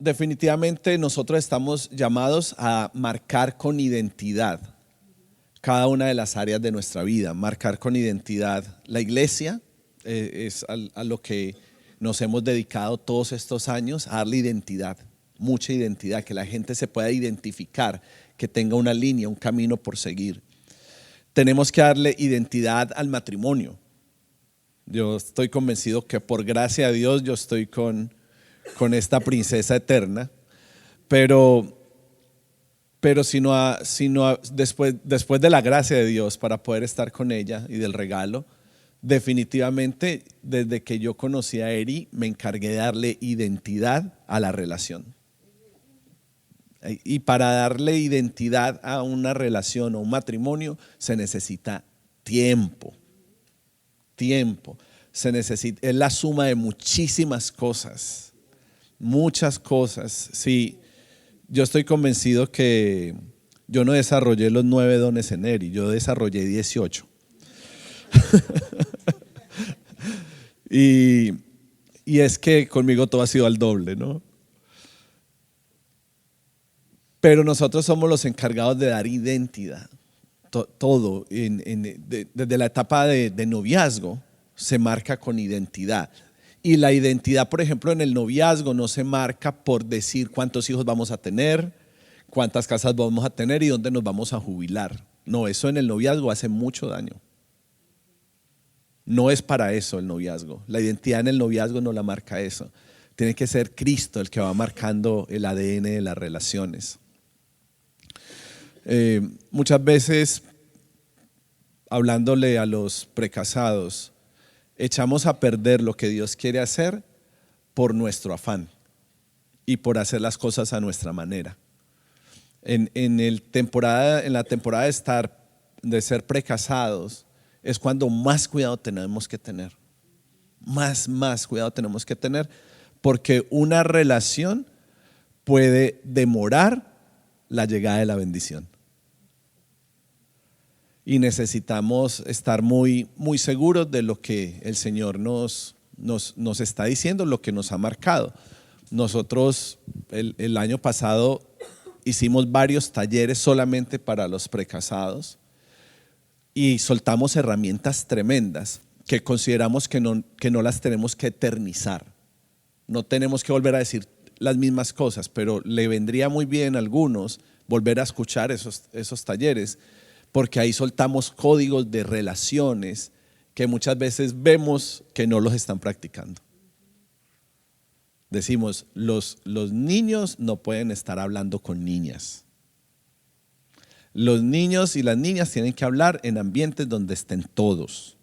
definitivamente nosotros estamos llamados a marcar con identidad cada una de las áreas de nuestra vida, marcar con identidad la iglesia, es a lo que nos hemos dedicado todos estos años, a darle identidad, mucha identidad, que la gente se pueda identificar, que tenga una línea, un camino por seguir. Tenemos que darle identidad al matrimonio. Yo estoy convencido que por gracia de Dios yo estoy con esta princesa eterna, pero después de la gracia de Dios para poder estar con ella y del regalo, definitivamente desde que yo conocí a Eri me encargué de darle identidad a la relación. Y para darle identidad a una relación o un matrimonio se necesita tiempo. Tiempo. Es la suma de muchísimas cosas. Muchas cosas. Sí, yo estoy convencido que yo no desarrollé los 9 dones en Eri, yo desarrollé 18. y es que conmigo todo ha sido al doble, ¿no? Pero nosotros somos los encargados de dar identidad. Todo, desde la etapa de noviazgo, se marca con identidad. Y la identidad, por ejemplo, en el noviazgo no se marca por decir cuántos hijos vamos a tener, cuántas casas vamos a tener y dónde nos vamos a jubilar. No, eso en el noviazgo hace mucho daño. No es para eso el noviazgo. La identidad en el noviazgo no la marca eso. Tiene que ser Cristo el que va marcando el ADN de las relaciones. Muchas veces, hablándole a los precasados, echamos a perder lo que Dios quiere hacer por nuestro afán y por hacer las cosas a nuestra manera. En la temporada de ser precasados es cuando más cuidado tenemos que tener. Más cuidado tenemos que tener, porque una relación puede demorar la llegada de la bendición. Y necesitamos estar muy seguros de lo que el Señor nos está diciendo, lo que nos ha marcado. Nosotros el año pasado hicimos varios talleres solamente para los precasados y soltamos herramientas tremendas que consideramos que no las tenemos que eternizar. No tenemos que volver a decir las mismas cosas, pero le vendría muy bien a algunos volver a escuchar esos talleres, porque ahí soltamos códigos de relaciones que muchas veces vemos que no los están practicando. Decimos, los niños no pueden estar hablando con niñas. Los niños y las niñas tienen que hablar en ambientes donde estén todos.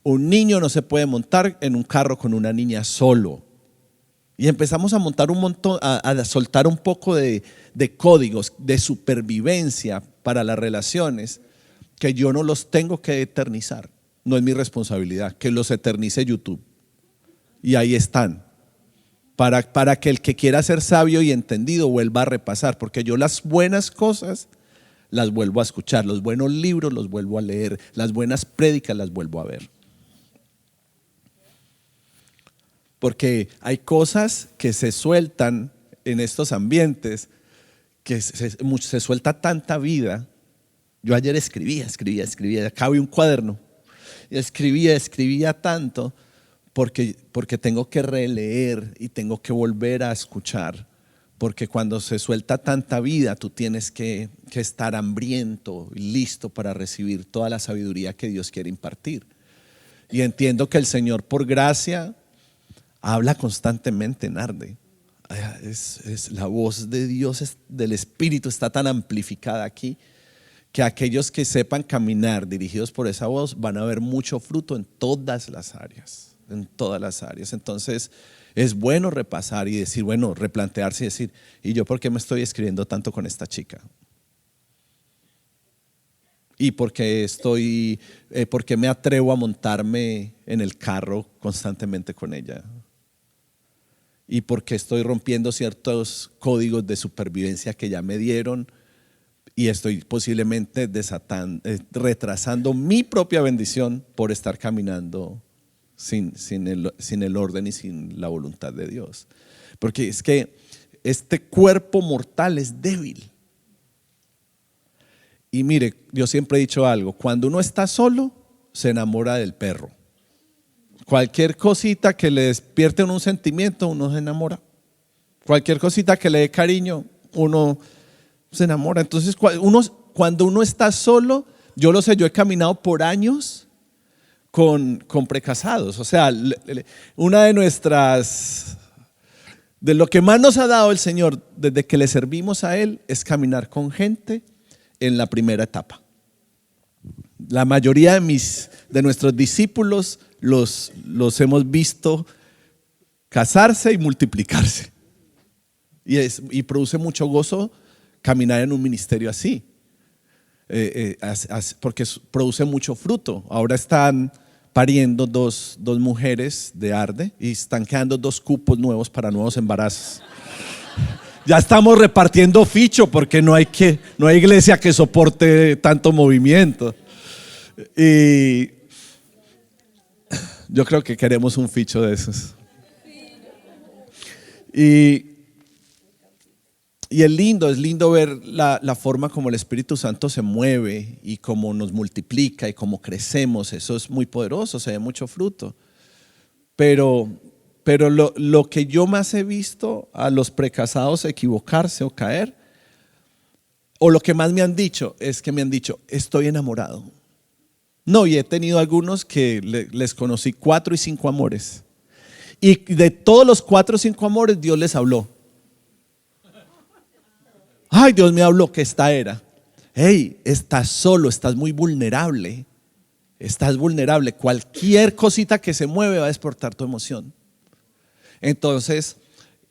Un niño no se puede montar en un carro con una niña solo. Y empezamos a montar un montón, a soltar un poco de códigos de supervivencia para las relaciones que yo no los tengo que eternizar. No es mi responsabilidad, que los eternice YouTube. Y ahí están. Para que el que quiera ser sabio y entendido vuelva a repasar, porque yo las buenas cosas las vuelvo a escuchar, los buenos libros los vuelvo a leer, las buenas prédicas las vuelvo a ver. Porque hay cosas que se sueltan en estos ambientes, que se suelta tanta vida. Yo ayer escribía, acá vi un cuaderno, escribía tanto porque tengo que releer y tengo que volver a escuchar, porque cuando se suelta tanta vida tú tienes que estar hambriento y listo para recibir toda la sabiduría que Dios quiere impartir. Y entiendo que el Señor, por gracia, habla constantemente en Arde. Es la voz de Dios, del Espíritu está tan amplificada aquí, que aquellos que sepan caminar dirigidos por esa voz van a ver mucho fruto en todas las áreas, Entonces es bueno repasar y decir, bueno, replantearse y decir, ¿y yo por qué me estoy escribiendo tanto con esta chica? ¿Y por qué me atrevo a montarme en el carro constantemente con ella? ¿Y por qué estoy rompiendo ciertos códigos de supervivencia que ya me dieron? Y estoy posiblemente retrasando mi propia bendición por estar caminando sin el orden y sin la voluntad de Dios. Porque es que este cuerpo mortal es débil. Y mire, yo siempre he dicho algo, cuando uno está solo, se enamora del perro. Cualquier cosita que le despierte un sentimiento, uno se enamora. Cualquier cosita que le dé cariño, uno se enamora. Entonces, cuando uno está solo, yo lo sé, yo he caminado por años con precasados. O sea, una de lo que más nos ha dado el Señor desde que le servimos a Él es caminar con gente en la primera etapa. La mayoría de nuestros discípulos los hemos visto casarse y multiplicarse. Y produce mucho gozo caminar en un ministerio así, porque produce mucho fruto. Ahora están pariendo dos mujeres de Arde y están quedando 2 cupos nuevos para nuevos embarazos. Ya estamos repartiendo ficho porque no hay iglesia que soporte tanto movimiento. Y yo creo que queremos un ficho de esos. Y es lindo ver la forma como el Espíritu Santo se mueve y cómo nos multiplica y cómo crecemos. Eso es muy poderoso, se ve mucho fruto. Pero lo que yo más he visto a los precasados equivocarse o caer, o lo que más me han dicho, es que me han dicho, estoy enamorado. No, y he tenido algunos que les conocí 4 y 5 amores. Y de todos los 4 o 5 amores, Dios les habló. Ay, Dios me habló que esta era. Hey, estás solo, estás muy vulnerable. Estás vulnerable. Cualquier cosita que se mueve va a despertar tu emoción. Entonces,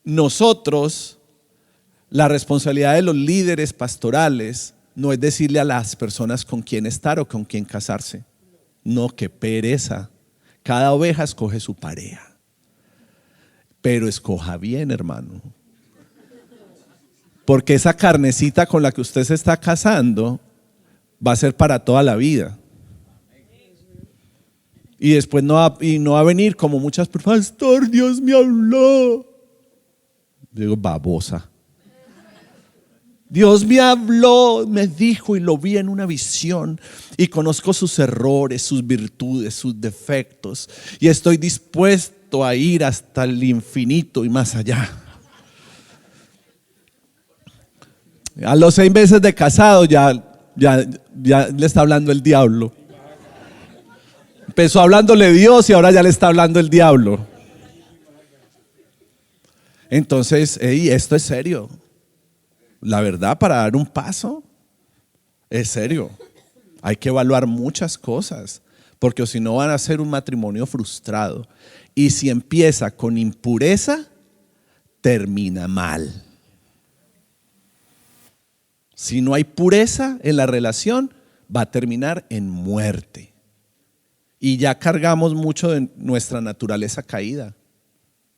nosotros, la responsabilidad de los líderes pastorales no es decirle a las personas con quién estar o con quién casarse. No, qué pereza. Cada oveja escoge su pareja. Pero escoja bien, hermano. Porque esa carnecita con la que usted se está casando va a ser para toda la vida. Y después no va a venir como muchas personas, pastor, Dios me habló. Digo, babosa. Dios me habló, me dijo y lo vi en una visión y conozco sus errores, sus virtudes, sus defectos y estoy dispuesto a ir hasta el infinito y más allá. A los 6 meses de casado ya le está hablando el diablo. Empezó hablándole Dios y ahora ya le está hablando el diablo. Entonces, esto es serio. La verdad, para dar un paso, es serio. Hay que evaluar muchas cosas, porque si no van a ser un matrimonio frustrado. Y si empieza con impureza, termina mal. Si no hay pureza en la relación, va a terminar en muerte. Y ya cargamos mucho de nuestra naturaleza caída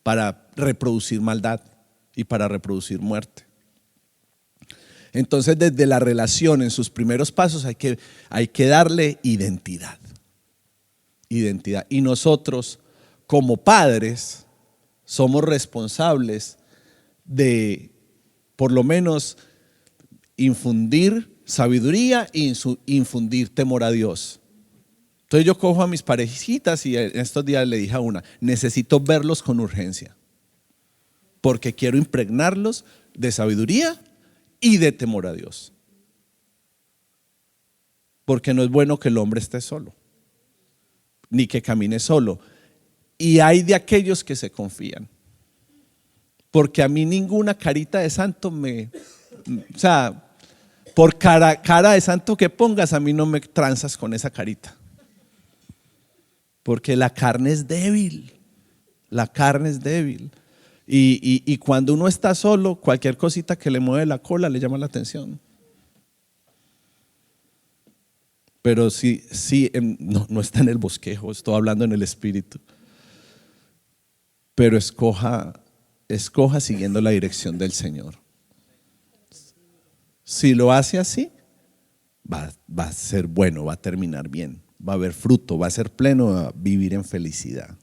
para reproducir maldad y para reproducir muerte. Entonces, desde la relación, en sus primeros pasos, hay que darle identidad. Identidad. Y nosotros, como padres, somos responsables de, por lo menos, infundir sabiduría e infundir temor a Dios. Entonces yo cojo a mis parejitas y en estos días le dije a una, necesito verlos con urgencia, porque quiero impregnarlos de sabiduría y de temor a Dios. Porque no es bueno que el hombre esté solo, ni que camine solo. Y hay de aquellos que se confían. Porque a mí ninguna carita de santo o sea, por cara de santo que pongas, a mí no me transas con esa carita. Porque la carne es débil. La carne es débil. Y cuando uno está solo, cualquier cosita que le mueve la cola le llama la atención. Pero sí, no está en el bosquejo, estoy hablando en el espíritu. Pero escoja siguiendo la dirección del Señor. Si lo hace así, va a ser bueno, va a terminar bien, va a haber fruto, va a ser pleno, va a vivir en felicidad.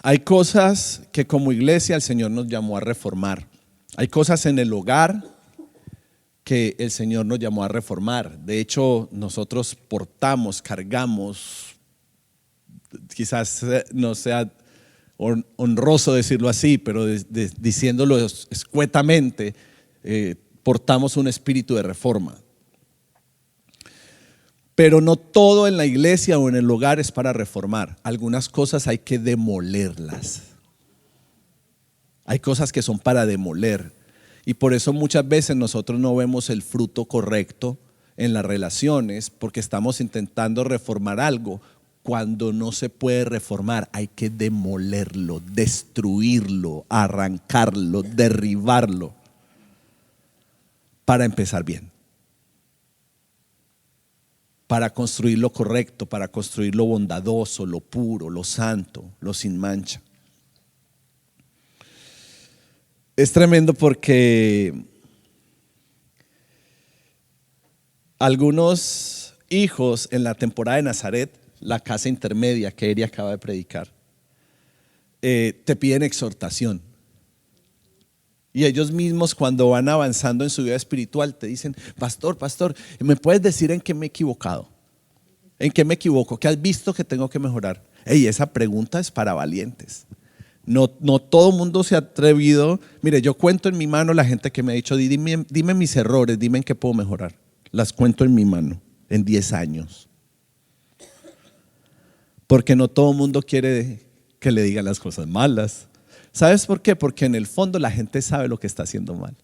Hay cosas que como iglesia el Señor nos llamó a reformar. Hay cosas en el hogar que el Señor nos llamó a reformar. De hecho, nosotros portamos, cargamos, quizás no sea honroso decirlo así, pero diciéndolo escuetamente, portamos un espíritu de reforma. Pero no todo en la iglesia o en el hogar es para reformar. Algunas cosas hay que demolerlas. Hay cosas que son para demoler. Y por eso muchas veces nosotros no vemos el fruto correcto en las relaciones, porque estamos intentando reformar algo cuando no se puede reformar. Hay que demolerlo, destruirlo, arrancarlo, derribarlo para empezar bien. Para construir lo correcto, para construir lo bondadoso, lo puro, lo santo, lo sin mancha. Es tremendo porque algunos hijos en la temporada de Nazaret, la casa intermedia que Eri acaba de predicar, te piden exhortación. Y ellos mismos cuando van avanzando en su vida espiritual te dicen: pastor, ¿me puedes decir en qué me he equivocado? ¿En qué me equivoco? ¿Qué has visto que tengo que mejorar? Ey, esa pregunta es para valientes. No todo mundo se ha atrevido. Mire, yo cuento en mi mano la gente que me ha dicho: dime mis errores, dime en qué puedo mejorar. Las cuento en mi mano, en 10 años. Porque no todo mundo quiere que le digan las cosas malas. ¿Sabes por qué? Porque en el fondo la gente sabe lo que está haciendo mal.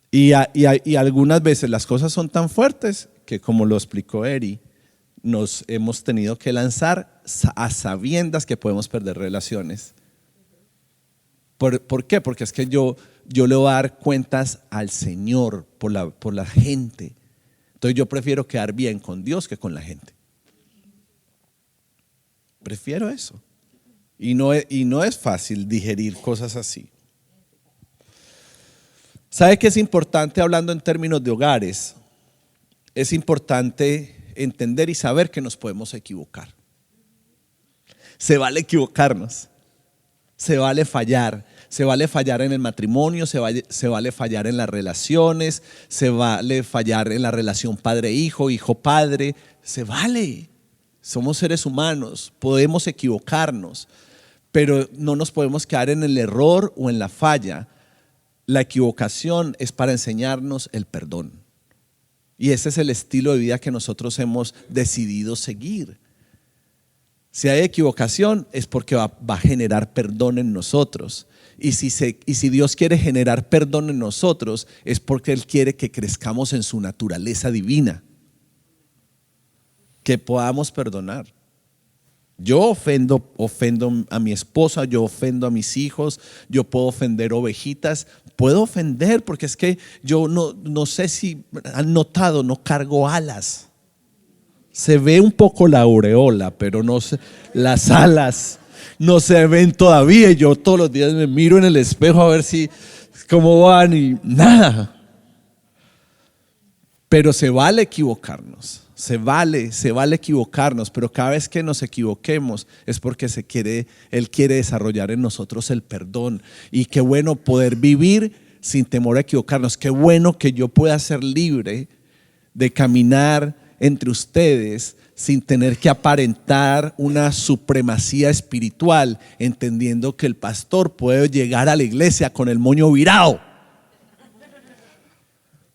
Y algunas veces las cosas son tan fuertes que, como lo explicó Eri, nos hemos tenido que lanzar a sabiendas que podemos perder relaciones. ¿Por qué? Porque es que yo le voy a dar cuentas al Señor por la gente. Entonces yo prefiero quedar bien con Dios que con la gente. Prefiero eso. Y no es fácil digerir cosas así. ¿Sabe qué es importante hablando en términos de hogares? Es importante entender y saber que nos podemos equivocar. Se vale equivocarnos, se vale fallar en el matrimonio, se vale fallar en las relaciones, se vale fallar en la relación padre-hijo, hijo-padre, se vale. Somos seres humanos, podemos equivocarnos, pero no nos podemos quedar en el error o en la falla. La equivocación es para enseñarnos el perdón. Y ese es el estilo de vida que nosotros hemos decidido seguir. Si hay equivocación es porque va a generar perdón en nosotros. Y si Dios quiere generar perdón en nosotros es porque Él quiere que crezcamos en su naturaleza divina. Que podamos perdonar. Yo ofendo a mi esposa, yo ofendo a mis hijos, yo puedo ofender ovejitas, puedo ofender porque es que yo no sé si han notado, no cargo alas. Se ve un poco la aureola, pero no sé, las alas no se ven todavía. Yo todos los días me miro en el espejo a ver cómo van y nada. Pero se vale equivocarnos. Se vale equivocarnos, pero cada vez que nos equivoquemos es porque Él quiere desarrollar en nosotros el perdón. Y qué bueno poder vivir sin temor a equivocarnos. Qué bueno que yo pueda ser libre de caminar entre ustedes sin tener que aparentar una supremacía espiritual, entendiendo que el pastor puede llegar a la iglesia con el moño virado,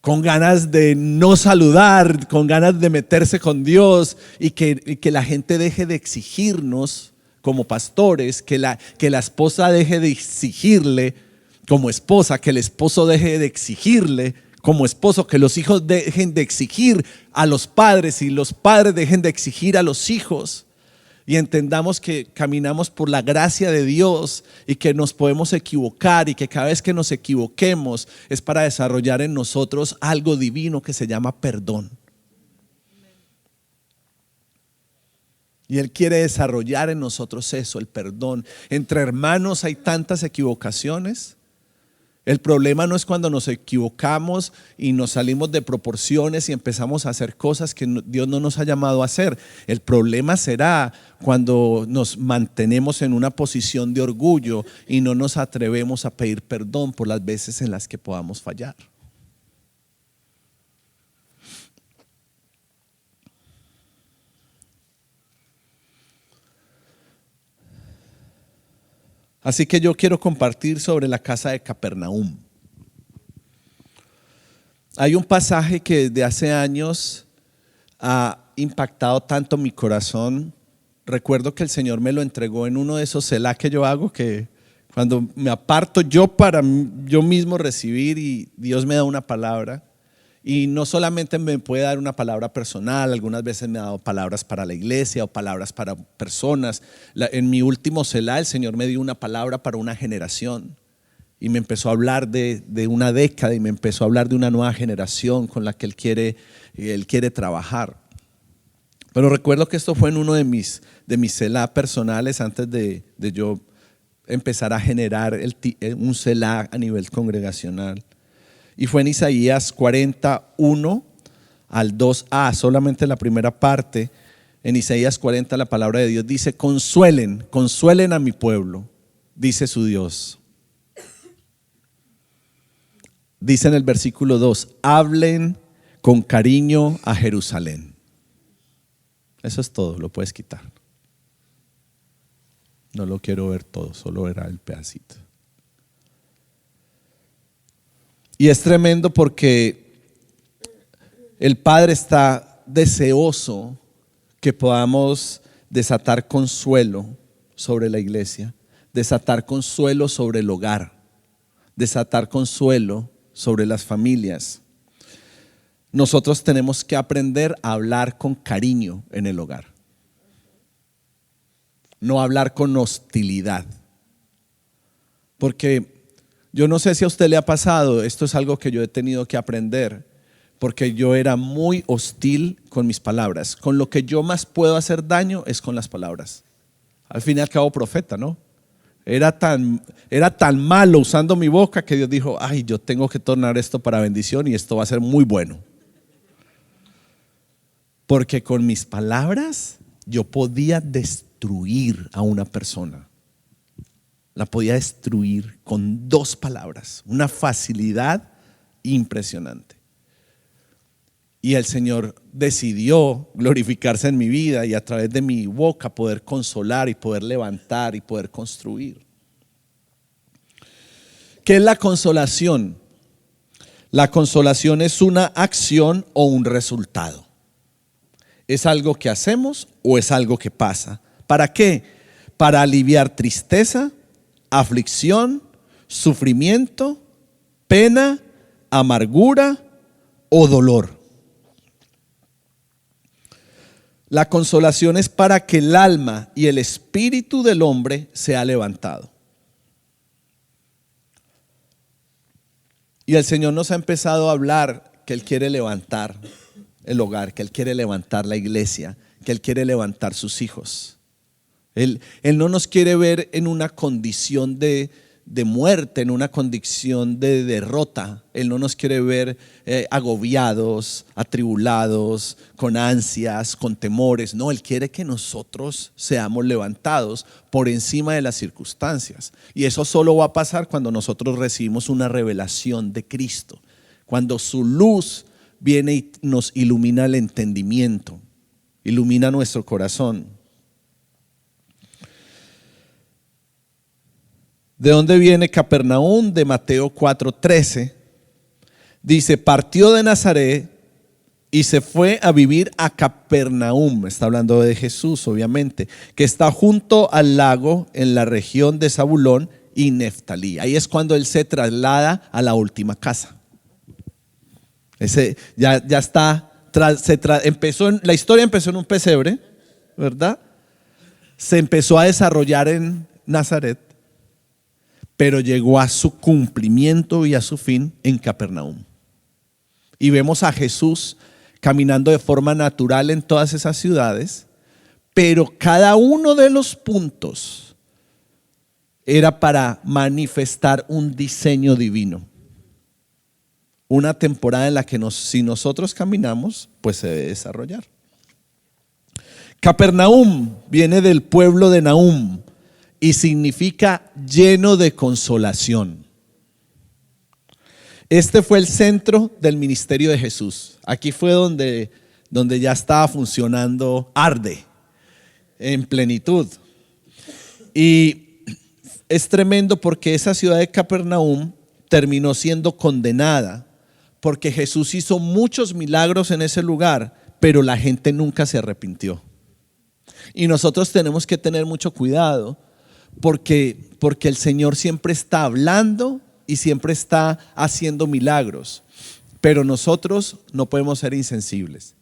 con ganas de no saludar, con ganas de meterse con Dios, y que la gente deje de exigirnos como pastores, que la esposa deje de exigirle como esposa, que el esposo deje de exigirle como esposo, que los hijos dejen de exigir a los padres y los padres dejen de exigir a los hijos. Y entendamos que caminamos por la gracia de Dios y que nos podemos equivocar, y que cada vez que nos equivoquemos es para desarrollar en nosotros algo divino que se llama perdón. Y Él quiere desarrollar en nosotros eso, el perdón. Entre hermanos hay tantas equivocaciones El problema no es cuando nos equivocamos y nos salimos de proporciones y empezamos a hacer cosas que Dios no nos ha llamado a hacer. El problema será cuando nos mantenemos en una posición de orgullo y no nos atrevemos a pedir perdón por las veces en las que podamos fallar. Así que yo quiero compartir sobre la casa de Capernaum. Hay un pasaje que desde hace años ha impactado tanto mi corazón. Recuerdo que el Señor me lo entregó en uno de esos selá que yo hago, que cuando me aparto yo para yo mismo recibir y Dios me da una palabra. Y no solamente me puede dar una palabra personal, algunas veces me ha dado palabras para la iglesia o palabras para personas. En mi último selá el Señor me dio una palabra para una generación y me empezó a hablar de una década y me empezó a hablar de una nueva generación con la que Él quiere trabajar. Pero recuerdo que esto fue en uno de mis selá personales antes de yo empezar a generar un selá a nivel congregacional. Y fue en Isaías 41 al 2a, solamente la primera parte. En Isaías 40 la palabra de Dios dice: consuelen a mi pueblo, dice su Dios. Dice en el versículo 2: hablen con cariño a Jerusalén. Eso es todo, lo puedes quitar. No lo quiero ver todo, solo verá el pedacito. Y es tremendo porque el Padre está deseoso que podamos desatar consuelo sobre la iglesia, desatar consuelo sobre el hogar, desatar consuelo sobre las familias. Nosotros tenemos que aprender a hablar con cariño en el hogar, no hablar con hostilidad, porque yo no sé si a usted le ha pasado, esto es algo que yo he tenido que aprender, porque yo era muy hostil con mis palabras. Con lo que yo más puedo hacer daño es con las palabras. Al fin y al cabo, profeta, ¿no? Era tan malo usando mi boca que Dios dijo: ay, yo tengo que tornar esto para bendición y esto va a ser muy bueno. Porque con mis palabras yo podía destruir a una persona. La podía destruir con 2 palabras, una facilidad impresionante. Y el Señor decidió glorificarse en mi vida y a través de mi boca poder consolar y poder levantar y poder construir. ¿Qué es la consolación? La consolación es una acción o un resultado. ¿Es algo que hacemos o es algo que pasa? ¿Para qué? Para aliviar tristeza, aflicción, sufrimiento, pena, amargura o dolor. La consolación es para que el alma y el espíritu del hombre sea levantado. Y el Señor nos ha empezado a hablar que Él quiere levantar el hogar, que Él quiere levantar la iglesia, que Él quiere levantar sus hijos. Él no nos quiere ver en una condición de muerte, en una condición de derrota. Él no nos quiere ver agobiados, atribulados, con ansias, con temores. No, Él quiere que nosotros seamos levantados por encima de las circunstancias. Y eso solo va a pasar cuando nosotros recibimos una revelación de Cristo. Cuando su luz viene y nos ilumina el entendimiento, ilumina nuestro corazón. ¿De dónde viene Capernaum? De Mateo 4:13. Dice: partió de Nazaret y se fue a vivir a Capernaum. Está hablando de Jesús, obviamente, que está junto al lago en la región de Zabulón y Neftalí. Ahí es cuando Él se traslada a la última casa. Ya está. La historia empezó en un pesebre, ¿verdad? Se empezó a desarrollar en Nazaret, pero llegó a su cumplimiento y a su fin en Capernaum. Y vemos a Jesús caminando de forma natural en todas esas ciudades, pero cada uno de los puntos era para manifestar un diseño divino. Una temporada en la que si nosotros caminamos, pues se debe desarrollar. Capernaum viene del pueblo de Nahum y significa lleno de consolación. Este fue el centro del ministerio de Jesús. Aquí fue donde ya estaba funcionando Arde en plenitud. Y es tremendo porque esa ciudad de Capernaum terminó siendo condenada porque Jesús hizo muchos milagros en ese lugar, pero la gente nunca se arrepintió. Y nosotros tenemos que tener mucho cuidado porque el Señor siempre está hablando y siempre está haciendo milagros, pero nosotros no podemos ser insensibles.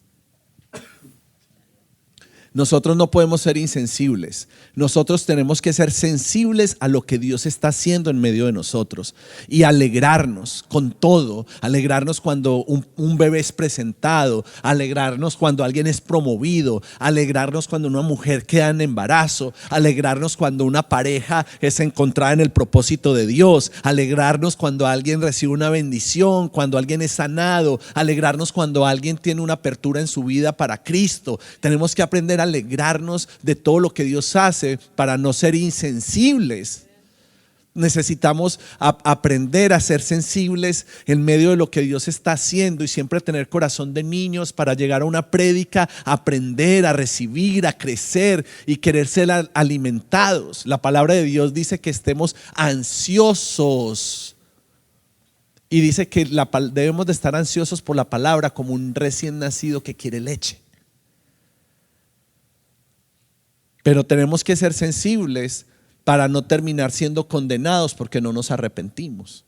Nosotros no podemos ser insensibles. Nosotros tenemos que ser sensibles a lo que Dios está haciendo en medio de nosotros y alegrarnos con todo. Alegrarnos cuando un bebé es presentado, alegrarnos cuando alguien es promovido, alegrarnos cuando una mujer queda en embarazo, alegrarnos cuando una pareja es encontrada en el propósito de Dios, alegrarnos cuando alguien recibe una bendición, cuando alguien es sanado, alegrarnos cuando alguien tiene una apertura en su vida para Cristo. Tenemos que aprender a alegrarnos de todo lo que Dios hace para no ser insensibles. Necesitamos aprender a ser sensibles en medio de lo que Dios está haciendo y siempre tener corazón de niños para llegar a una prédica, aprender, a recibir, a crecer y querer ser alimentados. La palabra de Dios dice que estemos ansiosos y dice que debemos de estar ansiosos por la palabra como un recién nacido que quiere leche. Pero tenemos que ser sensibles para no terminar siendo condenados porque no nos arrepentimos.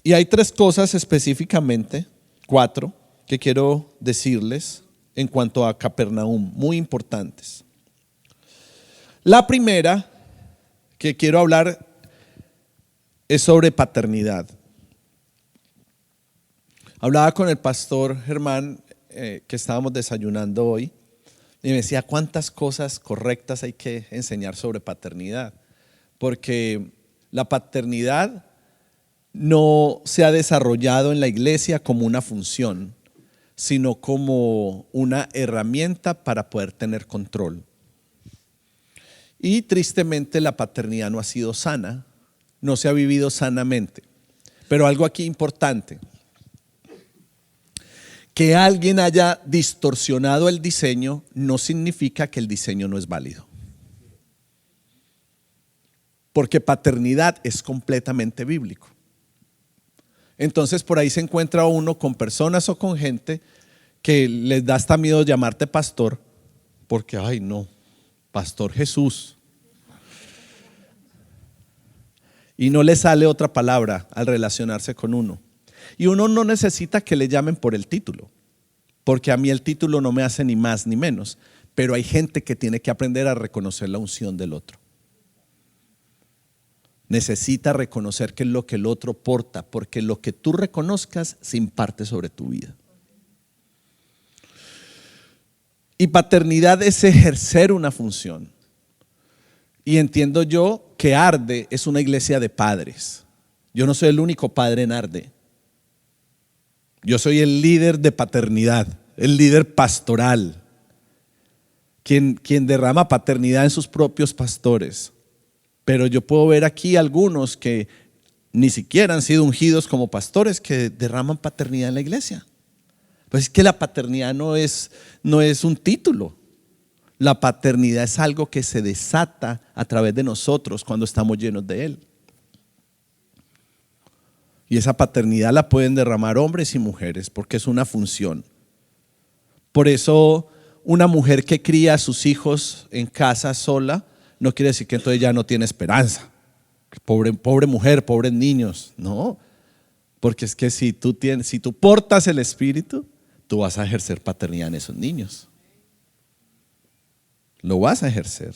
Y hay 3 cosas específicamente, 4, que quiero decirles en cuanto a Capernaum, muy importantes. La primera que quiero hablar es sobre paternidad. Hablaba con el pastor Germán que estábamos desayunando hoy y me decía cuántas cosas correctas hay que enseñar sobre paternidad, porque la paternidad no se ha desarrollado en la iglesia como una función, sino como una herramienta para poder tener control. Y tristemente la paternidad no ha sido sana, no se ha vivido sanamente. Pero algo aquí importante: que alguien haya distorsionado el diseño no significa que el diseño no es válido. Porque paternidad es completamente bíblico. Entonces por ahí se encuentra uno con personas o con gente que les da hasta miedo llamarte pastor, porque ay no, Pastor Jesús. Y no le sale otra palabra al relacionarse con uno. Y uno no necesita que le llamen por el título, porque a mí el título no me hace ni más ni menos, pero hay gente que tiene que aprender a reconocer la unción del otro. Necesita reconocer qué es lo que el otro porta, porque lo que tú reconozcas se imparte sobre tu vida. Y paternidad es ejercer una función. Y entiendo yo que Arde es una iglesia de padres. Yo no soy el único padre en Arde. Yo soy el líder de paternidad, el líder pastoral, quien derrama paternidad en sus propios pastores. Pero yo puedo ver aquí algunos que ni siquiera han sido ungidos como pastores que derraman paternidad en la iglesia. Pues es que la paternidad no es un título. La paternidad es algo que se desata a través de nosotros cuando estamos llenos de Él. Y esa paternidad la pueden derramar hombres y mujeres porque es una función. Por eso una mujer que cría a sus hijos en casa sola no quiere decir que entonces ya no tiene esperanza. Pobre mujer, pobres niños. No, porque es que si tú portas el Espíritu, tú vas a ejercer paternidad en esos niños. Lo vas a ejercer.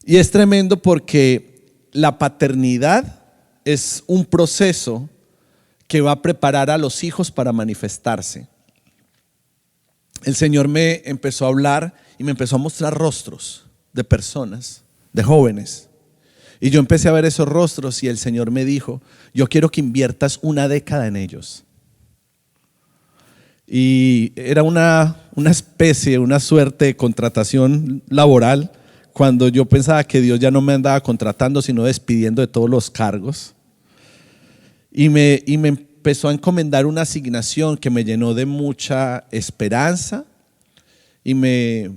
Y es tremendo porque la paternidad es un proceso que va a preparar a los hijos para manifestarse. el Señor me empezó a hablar y me empezó a mostrar rostros de personas, de jóvenes. Y yo empecé a ver esos rostros y el Señor me dijo, yo quiero que inviertas una década en ellos. Y era una especie, una suerte de contratación laboral, cuando yo pensaba que Dios ya no me andaba contratando, sino despidiendo de todos los cargos. Y me empezó a encomendar una asignación que me llenó de mucha esperanza y me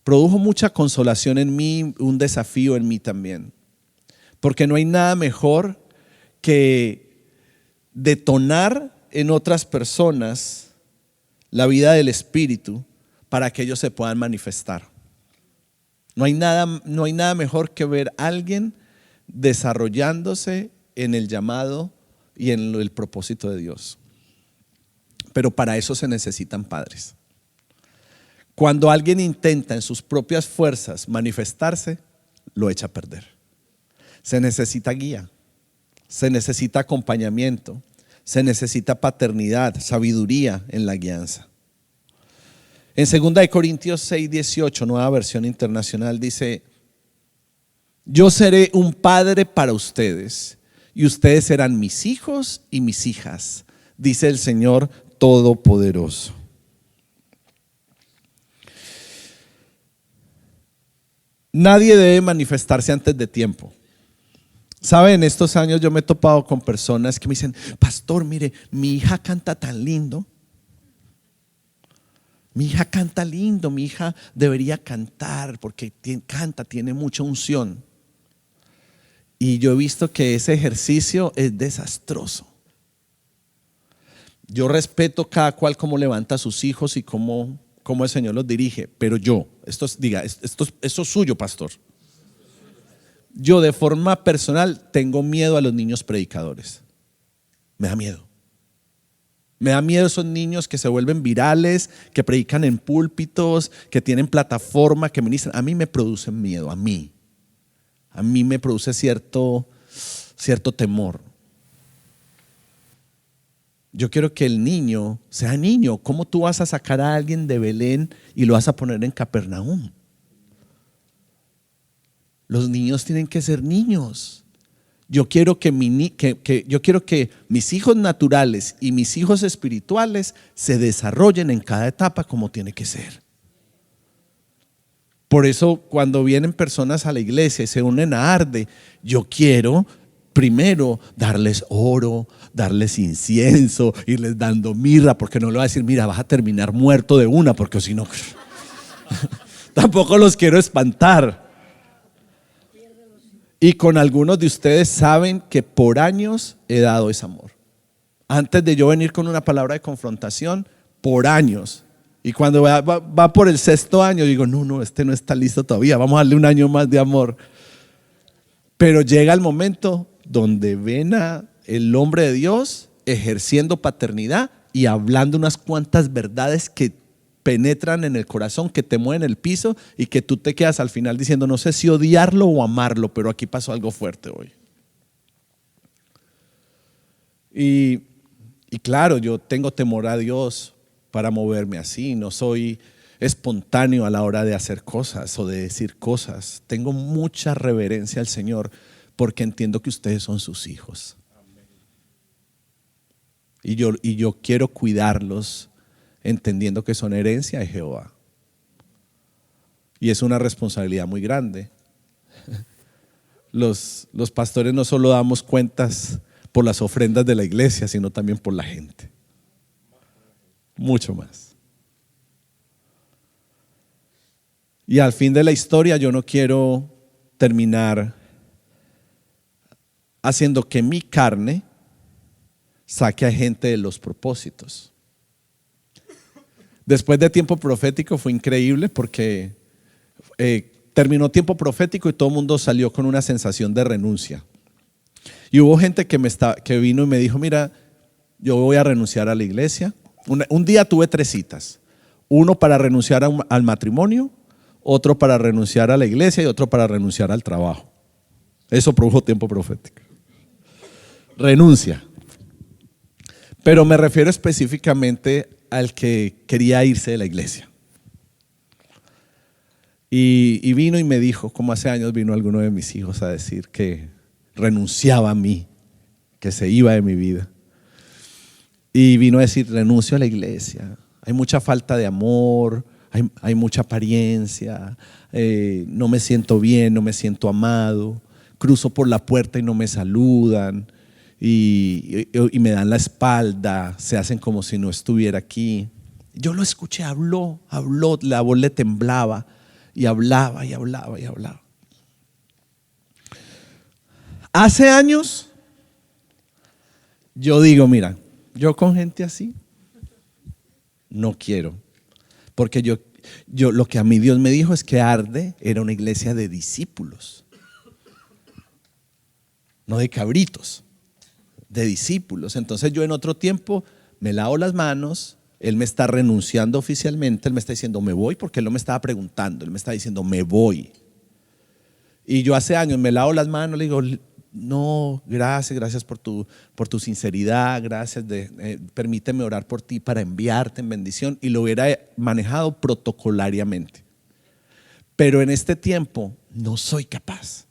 produjo mucha consolación en mí, un desafío en mí también. Porque no hay nada mejor que detonar en otras personas la vida del Espíritu para que ellos se puedan manifestar. No hay nada mejor que ver a alguien desarrollándose en el llamado y en el propósito de Dios. Pero para eso se necesitan padres. Cuando alguien intenta en sus propias fuerzas manifestarse, lo echa a perder. Se necesita guía, se necesita acompañamiento, se necesita paternidad, sabiduría en la guianza. En 2 Corintios 6:18, nueva versión internacional, dice: yo seré un padre para ustedes y ustedes serán mis hijos y mis hijas, dice el Señor Todopoderoso. Nadie debe manifestarse antes de tiempo. ¿Sabe? En estos años yo me he topado con personas que me dicen: pastor, mire, mi hija canta tan lindo. Mi hija canta lindo, mi hija debería cantar porque canta, tiene mucha unción. Y yo he visto que ese ejercicio es desastroso. Yo respeto cada cual cómo levanta a sus hijos y cómo el Señor los dirige, pero yo, esto es suyo, pastor. Yo de forma personal tengo miedo a los niños predicadores. Me da miedo. Me da miedo esos niños que se vuelven virales, que predican en púlpitos, que tienen plataforma, que ministran. A mí me producen miedo, a mí me produce cierto temor. Yo quiero que el niño sea niño. ¿Cómo tú vas a sacar a alguien de Belén y lo vas a poner en Capernaum? Los niños tienen que ser niños. Yo quiero que mis hijos naturales y mis hijos espirituales se desarrollen en cada etapa como tiene que ser. Por eso cuando vienen personas a la iglesia y se unen a Arde, yo quiero primero darles oro, darles incienso, irles dando mirra, porque no le voy a decir: mira, vas a terminar muerto de una, porque si no tampoco los quiero espantar. Y con algunos de ustedes saben que por años he dado ese amor. Antes de yo venir con una palabra de confrontación, por años. Y cuando va por el 6.º año, digo: no, este no está listo todavía, vamos a darle un año más de amor. Pero llega el momento donde ven a el hombre de Dios ejerciendo paternidad y hablando unas cuantas verdades que penetran en el corazón, que te mueven el piso y que tú te quedas al final diciendo: no sé si odiarlo o amarlo, pero aquí pasó algo fuerte hoy. Y claro, yo tengo temor a Dios para moverme así, no soy espontáneo a la hora de hacer cosas o de decir cosas. Tengo mucha reverencia al Señor porque entiendo que ustedes son sus hijos. Y yo quiero cuidarlos, entendiendo que son herencia de Jehová. Y es una responsabilidad muy grande. Los pastores no solo damos cuentas por las ofrendas de la iglesia, sino también por la gente. Mucho más. Y al fin de la historia, yo no quiero terminar haciendo que mi carne saque a gente de los propósitos. Después de tiempo profético fue increíble porque terminó tiempo profético y todo el mundo salió con una sensación de renuncia. Y hubo gente que vino y me dijo: mira, yo voy a renunciar a la iglesia. Un día tuve 3 citas. Uno para renunciar al matrimonio, otro para renunciar a la iglesia y otro para renunciar al trabajo. Eso produjo tiempo profético. Renuncia. Pero me refiero específicamente al que quería irse de la iglesia. Y vino y me dijo, como hace años vino alguno de mis hijos a decir que renunciaba a mí, que se iba de mi vida. Y vino a decir, renuncio a la iglesia. Hay mucha falta de amor, hay mucha apariencia, no me siento bien, no me siento amado. Cruzo por la puerta y no me saludan y me dan la espalda, se hacen como si no estuviera aquí. Yo lo escuché, habló, la voz le temblaba y hablaba y hablaba y hablaba. Hace años yo digo, mira, yo con gente así no quiero, porque yo lo que a mí Dios me dijo es que Arde era una iglesia de discípulos, no de cabritos, de discípulos. Entonces yo en otro tiempo me lavo las manos, él me está renunciando oficialmente, él me está diciendo me voy, porque él no me estaba preguntando, él me está diciendo me voy. Y yo hace años me lavo las manos, le digo no, gracias por tu sinceridad, gracias, permíteme orar por ti para enviarte en bendición, y lo hubiera manejado protocolariamente. Pero en este tiempo no soy capaz,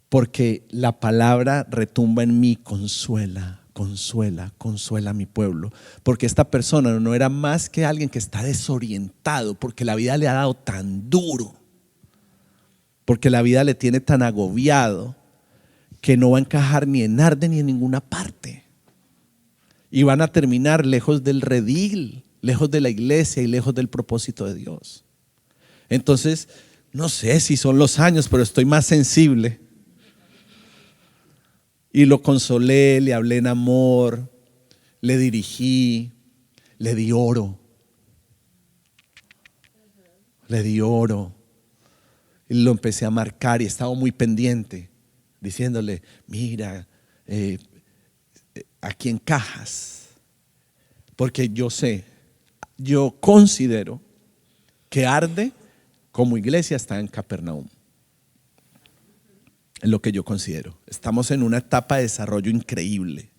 porque la palabra retumba en mí, consuela a mi pueblo, porque esta persona no era más que alguien que está desorientado, porque la vida le ha dado tan duro, porque la vida le tiene tan agobiado, que no va a encajar ni en Arde ni en ninguna parte, y van a terminar lejos del redil, lejos de la iglesia y lejos del propósito de Dios. Entonces no sé si son los años, pero estoy más sensible. Y lo consolé, le hablé en amor, le dirigí, le di oro. Y lo empecé a marcar y estaba muy pendiente, diciéndole, mira, aquí encajas. Porque yo considero que Arde como iglesia está en Capernaum. Es lo que yo considero. Estamos en una etapa de desarrollo increíble.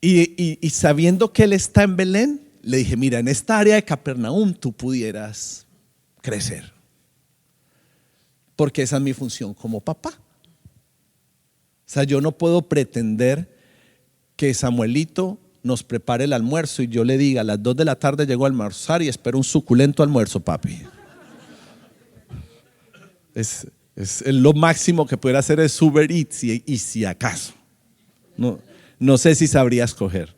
Y sabiendo que él está en Belén, le dije, mira, en esta área de Capernaum tú pudieras crecer, porque esa es mi función como papá. O sea, yo no puedo pretender que Samuelito nos prepare el almuerzo y yo le diga a las 2 de la tarde llego a almorzar y espero un suculento almuerzo, papi. Es lo máximo que pudiera hacer es Uber Eats, y si acaso. No sé si sabría escoger.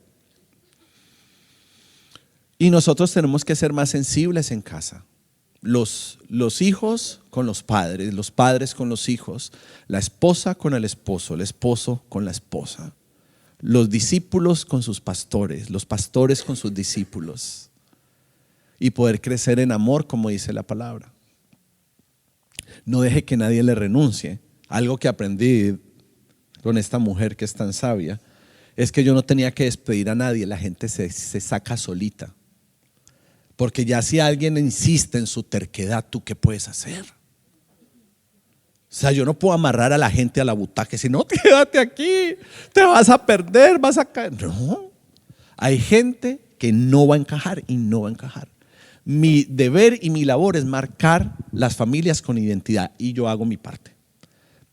Y nosotros tenemos que ser más sensibles en casa. Los hijos con los padres con los hijos, la esposa con el esposo con la esposa, los discípulos con sus pastores, los pastores con sus discípulos, y poder crecer en amor, como dice la palabra. No deje que nadie le renuncie. Algo que aprendí con esta mujer que es tan sabia es que yo no tenía que despedir a nadie, la gente se saca solita. Porque ya si alguien insiste en su terquedad, ¿tú qué puedes hacer? O sea, yo no puedo amarrar a la gente a la butaca y decir, no, quédate aquí, te vas a perder, vas a caer. No, hay gente que no va a encajar y no va a encajar. Mi deber y mi labor es marcar las familias con identidad, y yo hago mi parte,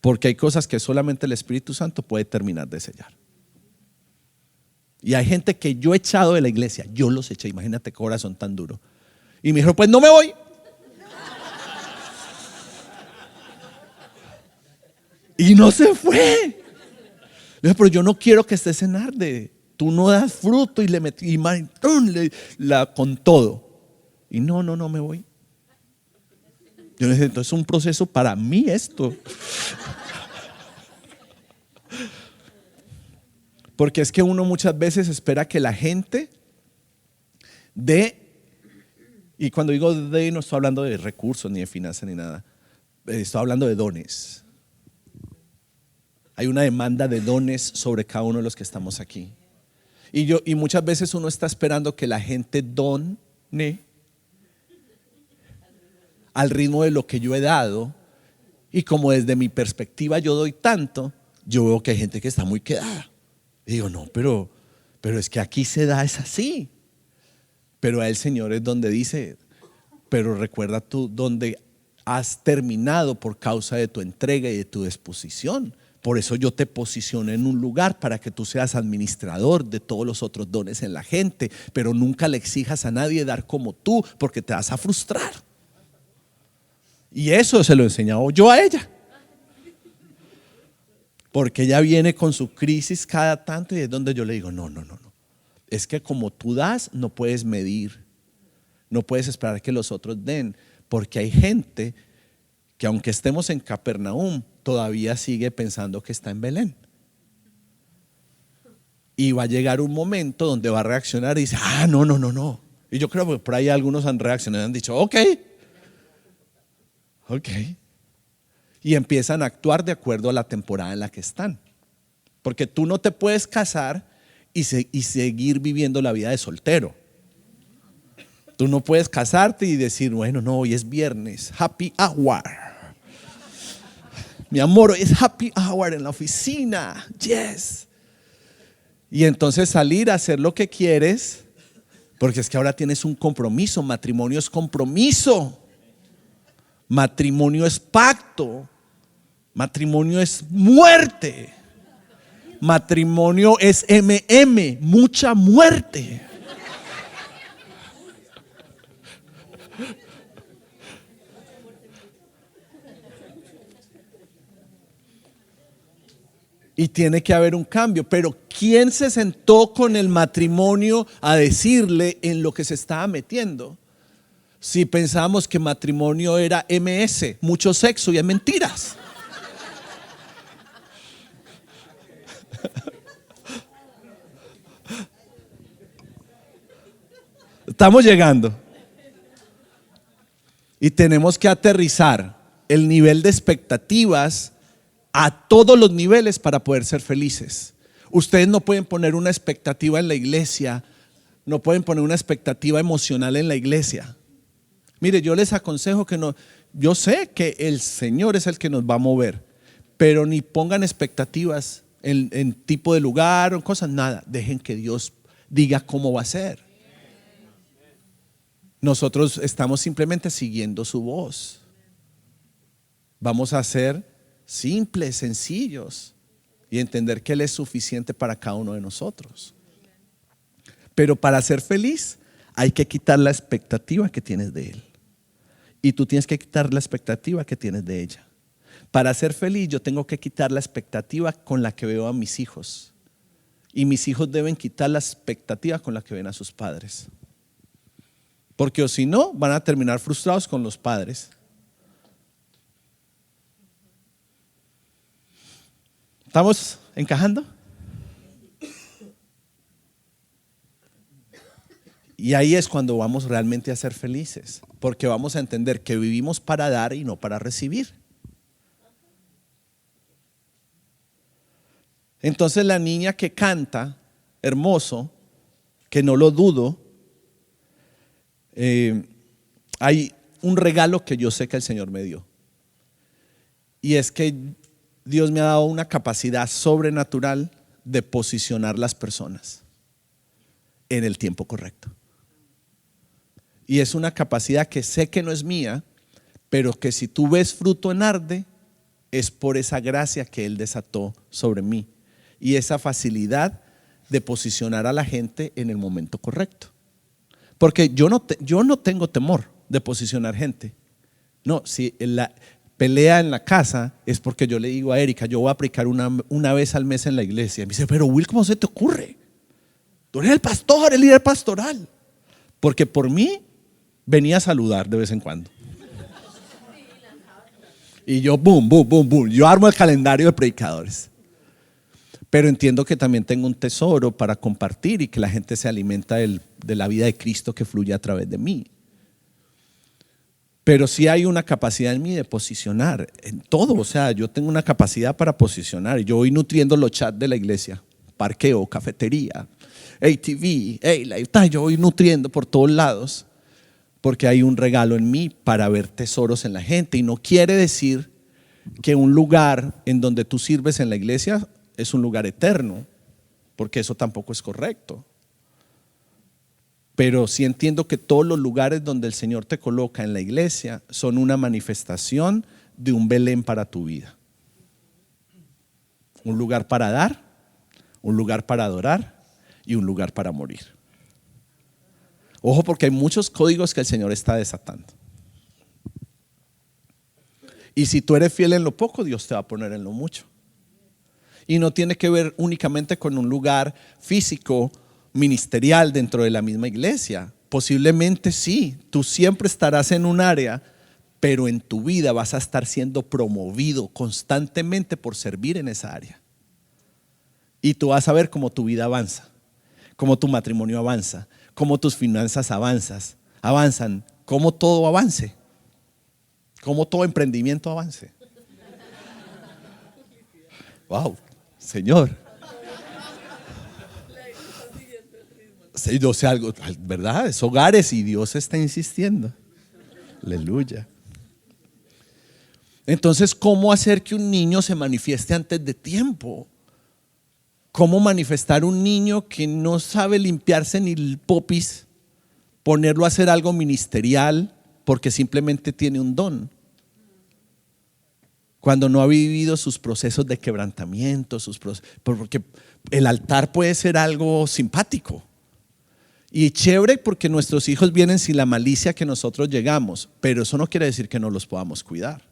porque hay cosas que solamente el Espíritu Santo puede terminar de sellar. Y hay gente que yo he echado de la iglesia, yo los eché, imagínate qué corazón tan duro. Y me dijo, pues no me voy. Y no se fue. Le dije, pero yo no quiero que estés en Arde, tú no das fruto, y le metí con todo. Y no me voy. Yo le dije, entonces es un proceso para mí esto. Porque es que uno muchas veces espera que la gente dé, y cuando digo de, no estoy hablando de recursos ni de finanzas ni nada, estoy hablando de dones. Hay una demanda de dones sobre cada uno de los que estamos aquí. Y muchas veces uno está esperando que la gente done al ritmo de lo que yo he dado, y como desde mi perspectiva yo doy tanto, yo veo que hay gente que está muy quedada. Y digo, no, pero Pero es que aquí se da, es así. Pero a el Señor es donde dice, pero recuerda tú donde has terminado por causa de tu entrega y de tu disposición. Por eso yo te posicioné en un lugar para que tú seas administrador de todos los otros dones en la gente, pero nunca le exijas a nadie dar como tú, porque te vas a frustrar. Y eso se lo he enseñado yo a ella, porque ella viene con su crisis cada tanto y es donde yo le digo, no, es que como tú das no puedes medir, no puedes esperar que los otros den, porque hay gente que aunque estemos en Capernaum todavía sigue pensando que está en Belén. Y va a llegar un momento donde va a reaccionar y dice, no. Y yo creo que por ahí algunos han reaccionado y han dicho, ok. Y empiezan a actuar de acuerdo a la temporada en la que están. Porque tú no te puedes casar y seguir viviendo la vida de soltero. Tú no puedes casarte y decir, bueno, no, hoy es viernes, happy hour. Mi amor, hoy es happy hour en la oficina, yes. Y entonces salir a hacer lo que quieres, porque es que ahora tienes un compromiso. Matrimonio es compromiso. Matrimonio es pacto. Matrimonio es muerte. Matrimonio es mucha muerte. Y tiene que haber un cambio. Pero ¿quién se sentó con el matrimonio a decirle en lo que se estaba metiendo? Si pensábamos que matrimonio era mucho sexo, y es mentiras. Estamos llegando. Y tenemos que aterrizar el nivel de expectativas a todos los niveles para poder ser felices. Ustedes no pueden poner una expectativa en la iglesia, no pueden poner una expectativa emocional en la iglesia. Mire, yo les aconsejo que no, yo sé que el Señor es el que nos va a mover, pero ni pongan expectativas en tipo de lugar o cosas, nada. Dejen que Dios diga cómo va a ser. Nosotros estamos simplemente siguiendo su voz. Vamos a ser simples, sencillos y entender que Él es suficiente para cada uno de nosotros. Pero para ser feliz hay que quitar la expectativa que tienes de Él. Y tú tienes que quitar la expectativa que tienes de ella. Para ser feliz yo tengo que quitar la expectativa con la que veo a mis hijos. Y mis hijos deben quitar la expectativa con la que ven a sus padres. Porque o si no, van a terminar frustrados con los padres. ¿Estamos encajando? Y ahí es cuando vamos realmente a ser felices, porque vamos a entender que vivimos para dar y no para recibir. Entonces la niña que canta, hermoso, que no lo dudo, hay un regalo que yo sé que el Señor me dio. Y es que Dios me ha dado una capacidad sobrenatural de posicionar las personas en el tiempo correcto. Y es una capacidad que sé que no es mía, pero que si tú ves fruto en arde, es por esa gracia que Él desató sobre mí. Y esa facilidad de posicionar a la gente en el momento correcto. Porque yo no tengo temor de posicionar gente. No, si la pelea en la casa es porque yo le digo a Erika, yo voy a predicar una vez al mes en la iglesia. Me dice, pero Will, ¿cómo se te ocurre? Tú eres el pastor, el líder pastoral. Porque por mí venía a saludar de vez en cuando. Y yo, boom. Yo armo el calendario de predicadores. Pero entiendo que también tengo un tesoro para compartir y que la gente se alimenta de la vida de Cristo que fluye a través de mí. Pero sí hay una capacidad en mí de posicionar en todo. O sea, yo tengo una capacidad para posicionar. Yo voy nutriendo los chats de la iglesia. Parqueo, cafetería, ATV, A-Live. Yo voy nutriendo por todos lados porque hay un regalo en mí para ver tesoros en la gente. Y no quiere decir que un lugar en donde tú sirves en la iglesia es un lugar eterno. porque eso tampoco es correcto. Pero sí entiendo que todos los lugares donde el Señor te coloca en la iglesia son una manifestación de un Belén para tu vida. Un lugar para dar, un lugar para adorar y un lugar para morir. Ojo, porque hay muchos códigos que el Señor está desatando. Y si tú eres fiel en lo poco, Dios te va a poner en lo mucho. Y no tiene que ver únicamente con un lugar físico, ministerial dentro de la misma iglesia. Posiblemente sí, tú siempre estarás en un área, pero en tu vida vas a estar siendo promovido constantemente por servir en esa área. Y tú vas a ver cómo tu vida avanza, cómo tu matrimonio avanza, cómo tus finanzas avanzan, cómo todo avance, cómo todo emprendimiento avance. Wow, Señor. Sí, yo sé algo, ¿verdad? Es hogares y Dios está insistiendo. Aleluya. Entonces, ¿cómo hacer que un niño se manifieste antes de tiempo? ¿Cómo manifestar un niño que no sabe limpiarse ni el popis, ponerlo a hacer algo ministerial porque simplemente tiene un don? Cuando no ha vivido sus procesos de quebrantamiento, porque el altar puede ser algo simpático y chévere porque nuestros hijos vienen sin la malicia que nosotros llegamos, pero eso no quiere decir que no los podamos cuidar.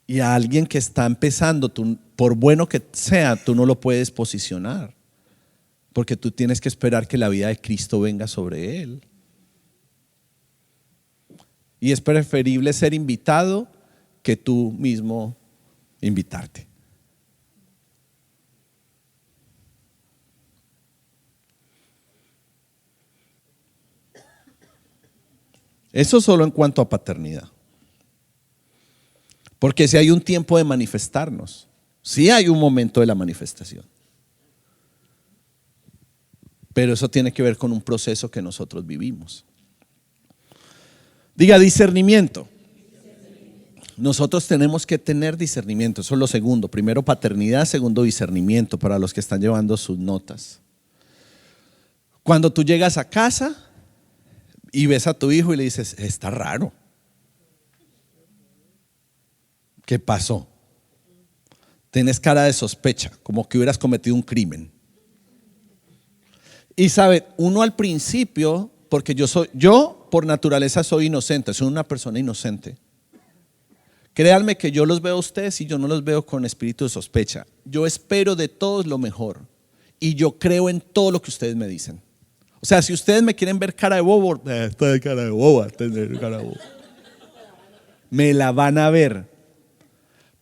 Y a alguien que está empezando, tú, por bueno que sea, tú no lo puedes posicionar, porque tú tienes que esperar que la vida de Cristo venga sobre él. Y es preferible ser invitado que tú mismo invitarte. Eso solo en cuanto a paternidad. Porque si hay un tiempo de manifestarnos, sí hay un momento de la manifestación. Pero eso tiene que ver con un proceso que nosotros vivimos. Diga discernimiento. Nosotros tenemos que tener discernimiento, eso es lo segundo. Primero paternidad, segundo discernimiento para los que están llevando sus notas. Cuando tú llegas a casa y ves a tu hijo y le dices, está raro. ¿Qué pasó? Tienes cara de sospecha, como que hubieras cometido un crimen. Y sabe, uno al principio, porque yo por naturaleza soy inocente, soy una persona inocente. Créanme que yo los veo a ustedes y yo no los veo con espíritu de sospecha. Yo espero de todos lo mejor y yo creo en todo lo que ustedes me dicen. O sea, si ustedes me quieren ver cara de bobo, estoy cara de boba, tener cara de bobo. Me la van a ver.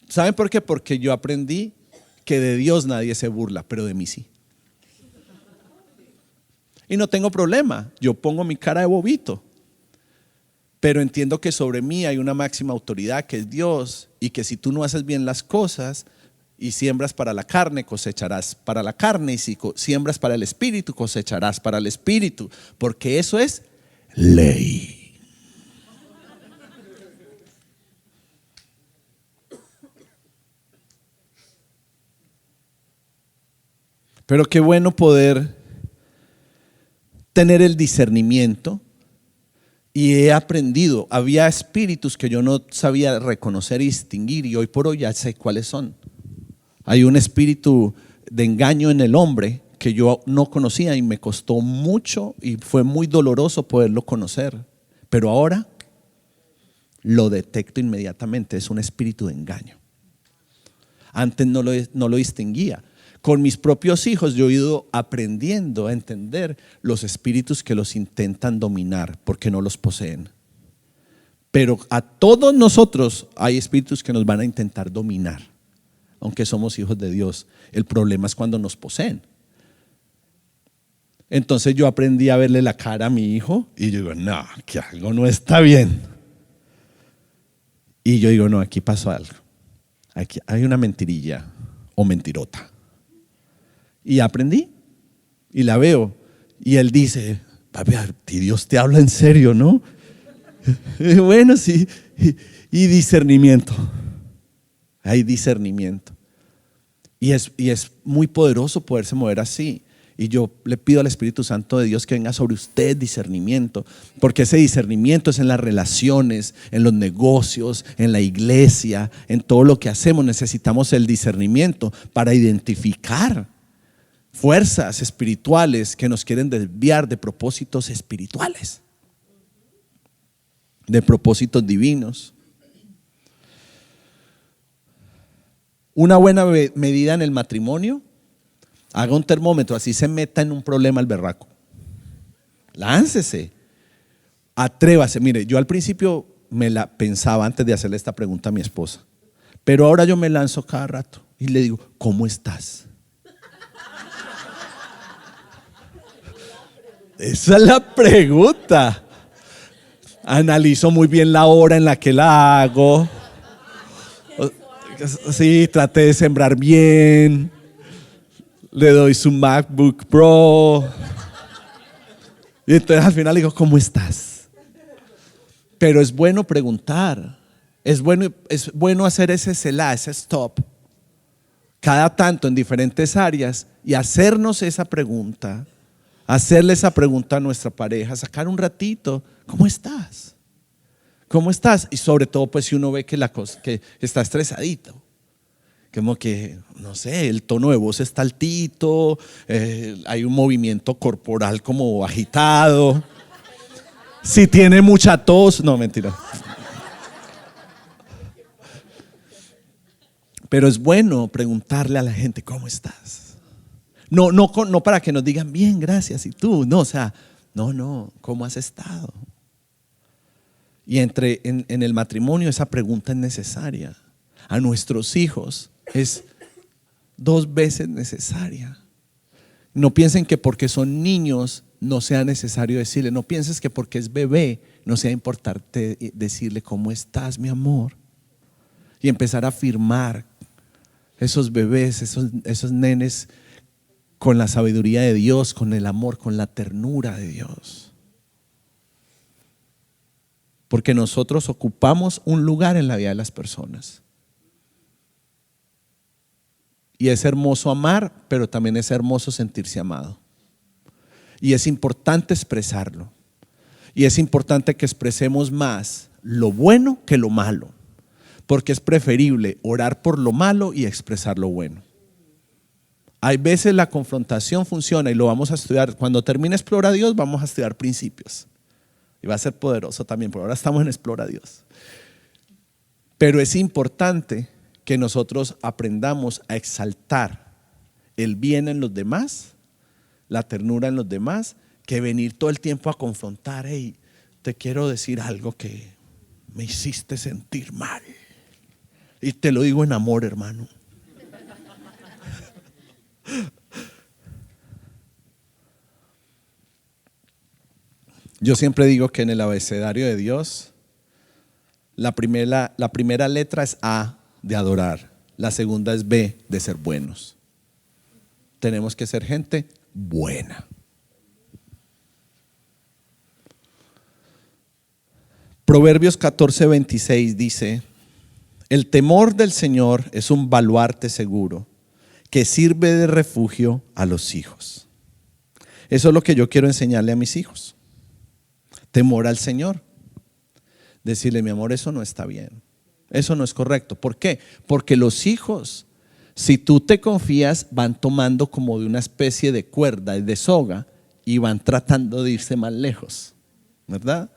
¿Saben por qué? Porque yo aprendí que de Dios nadie se burla, pero de mí sí. Y no tengo problema, yo pongo mi cara de bobito, pero entiendo que sobre mí hay una máxima autoridad que es Dios, y que si tú no haces bien las cosas y siembras para la carne, cosecharás para la carne, y si siembras para el espíritu, cosecharás para el espíritu, porque eso es ley. Pero qué bueno poder tener el discernimiento. Y he aprendido, había espíritus que yo no sabía reconocer y distinguir, y hoy por hoy ya sé cuáles son. Hay un espíritu de engaño en el hombre que yo no conocía y me costó mucho y fue muy doloroso poderlo conocer, pero ahora lo detecto inmediatamente, es un espíritu de engaño. Antes no lo distinguía. Con mis propios hijos yo he ido aprendiendo a entender los espíritus que los intentan dominar porque no los poseen. Pero a todos nosotros hay espíritus que nos van a intentar dominar, aunque somos hijos de Dios. El problema es cuando nos poseen. Entonces yo aprendí a verle la cara a mi hijo y yo digo, no, que algo no está bien. Y yo digo, no, aquí pasó algo. Aquí hay una mentirilla o mentirota. Y aprendí y la veo y él dice, papi, Dios te habla en serio, ¿no? Bueno, sí. Y discernimiento, hay discernimiento. Y es muy poderoso poderse mover así. Y yo le pido al Espíritu Santo de Dios que venga sobre usted discernimiento, porque ese discernimiento es en las relaciones, en los negocios, en la iglesia, en todo lo que hacemos. Necesitamos el discernimiento para identificar fuerzas espirituales que nos quieren desviar de propósitos espirituales, de propósitos divinos. Una buena medida en el matrimonio: haga un termómetro, así se meta en un problema el berraco. Láncese, atrévase. Mire, yo al principio me la pensaba antes de hacerle esta pregunta a mi esposa, pero ahora yo me lanzo cada rato y le digo: ¿cómo estás? Esa es la pregunta. Analizo muy bien la hora en la que la hago. Sí, traté de sembrar bien. Le doy su MacBook Pro. Y entonces al final le digo: ¿cómo estás? Pero es bueno preguntar. Es bueno hacer ese selah, ese stop, cada tanto en diferentes áreas, y hacernos esa pregunta. Hacerle esa pregunta a nuestra pareja, sacar un ratito: ¿cómo estás? ¿Cómo estás? Y sobre todo, pues, si uno ve que que está estresadito, como que, no sé, el tono de voz está altito, hay un movimiento corporal como agitado, si tiene mucha tos, no, mentira. Pero es bueno preguntarle a la gente: ¿cómo estás? No para que nos digan: bien, gracias, y tú, no, o sea, no, ¿cómo has estado? Y en el matrimonio esa pregunta es necesaria. A nuestros hijos es 2 veces necesaria. No piensen que porque son niños no sea necesario decirle. No pienses que porque es bebé no sea importante decirle: ¿cómo estás, mi amor? Y empezar a afirmar esos bebés, esos nenes, con la sabiduría de Dios, con el amor, con la ternura de Dios. Porque nosotros ocupamos un lugar en la vida de las personas. Y es hermoso amar, pero también es hermoso sentirse amado. Y es importante expresarlo. Y es importante que expresemos más lo bueno que lo malo, porque es preferible orar por lo malo y expresar lo bueno. Hay veces la confrontación funciona, y lo vamos a estudiar. Cuando termine Explora a Dios, vamos a estudiar principios. Y va a ser poderoso también, porque ahora estamos en Explora a Dios. Pero es importante que nosotros aprendamos a exaltar el bien en los demás, la ternura en los demás, que venir todo el tiempo a confrontar: hey, te quiero decir algo que me hiciste sentir mal. Y te lo digo en amor, hermano. Yo siempre digo que en el abecedario de Dios, la primera letra es A, de adorar. La segunda es B, de ser buenos. Tenemos que ser gente buena. Proverbios 14:26 dice: el temor del Señor es un baluarte seguro que sirve de refugio a los hijos. Eso es lo que yo quiero enseñarle a mis hijos. Temor al Señor. Decirle: mi amor, eso no está bien, eso no es correcto. ¿Por qué? Porque los hijos, si tú te confías, van tomando como de una especie de cuerda y de soga, y van tratando de irse más lejos, ¿verdad?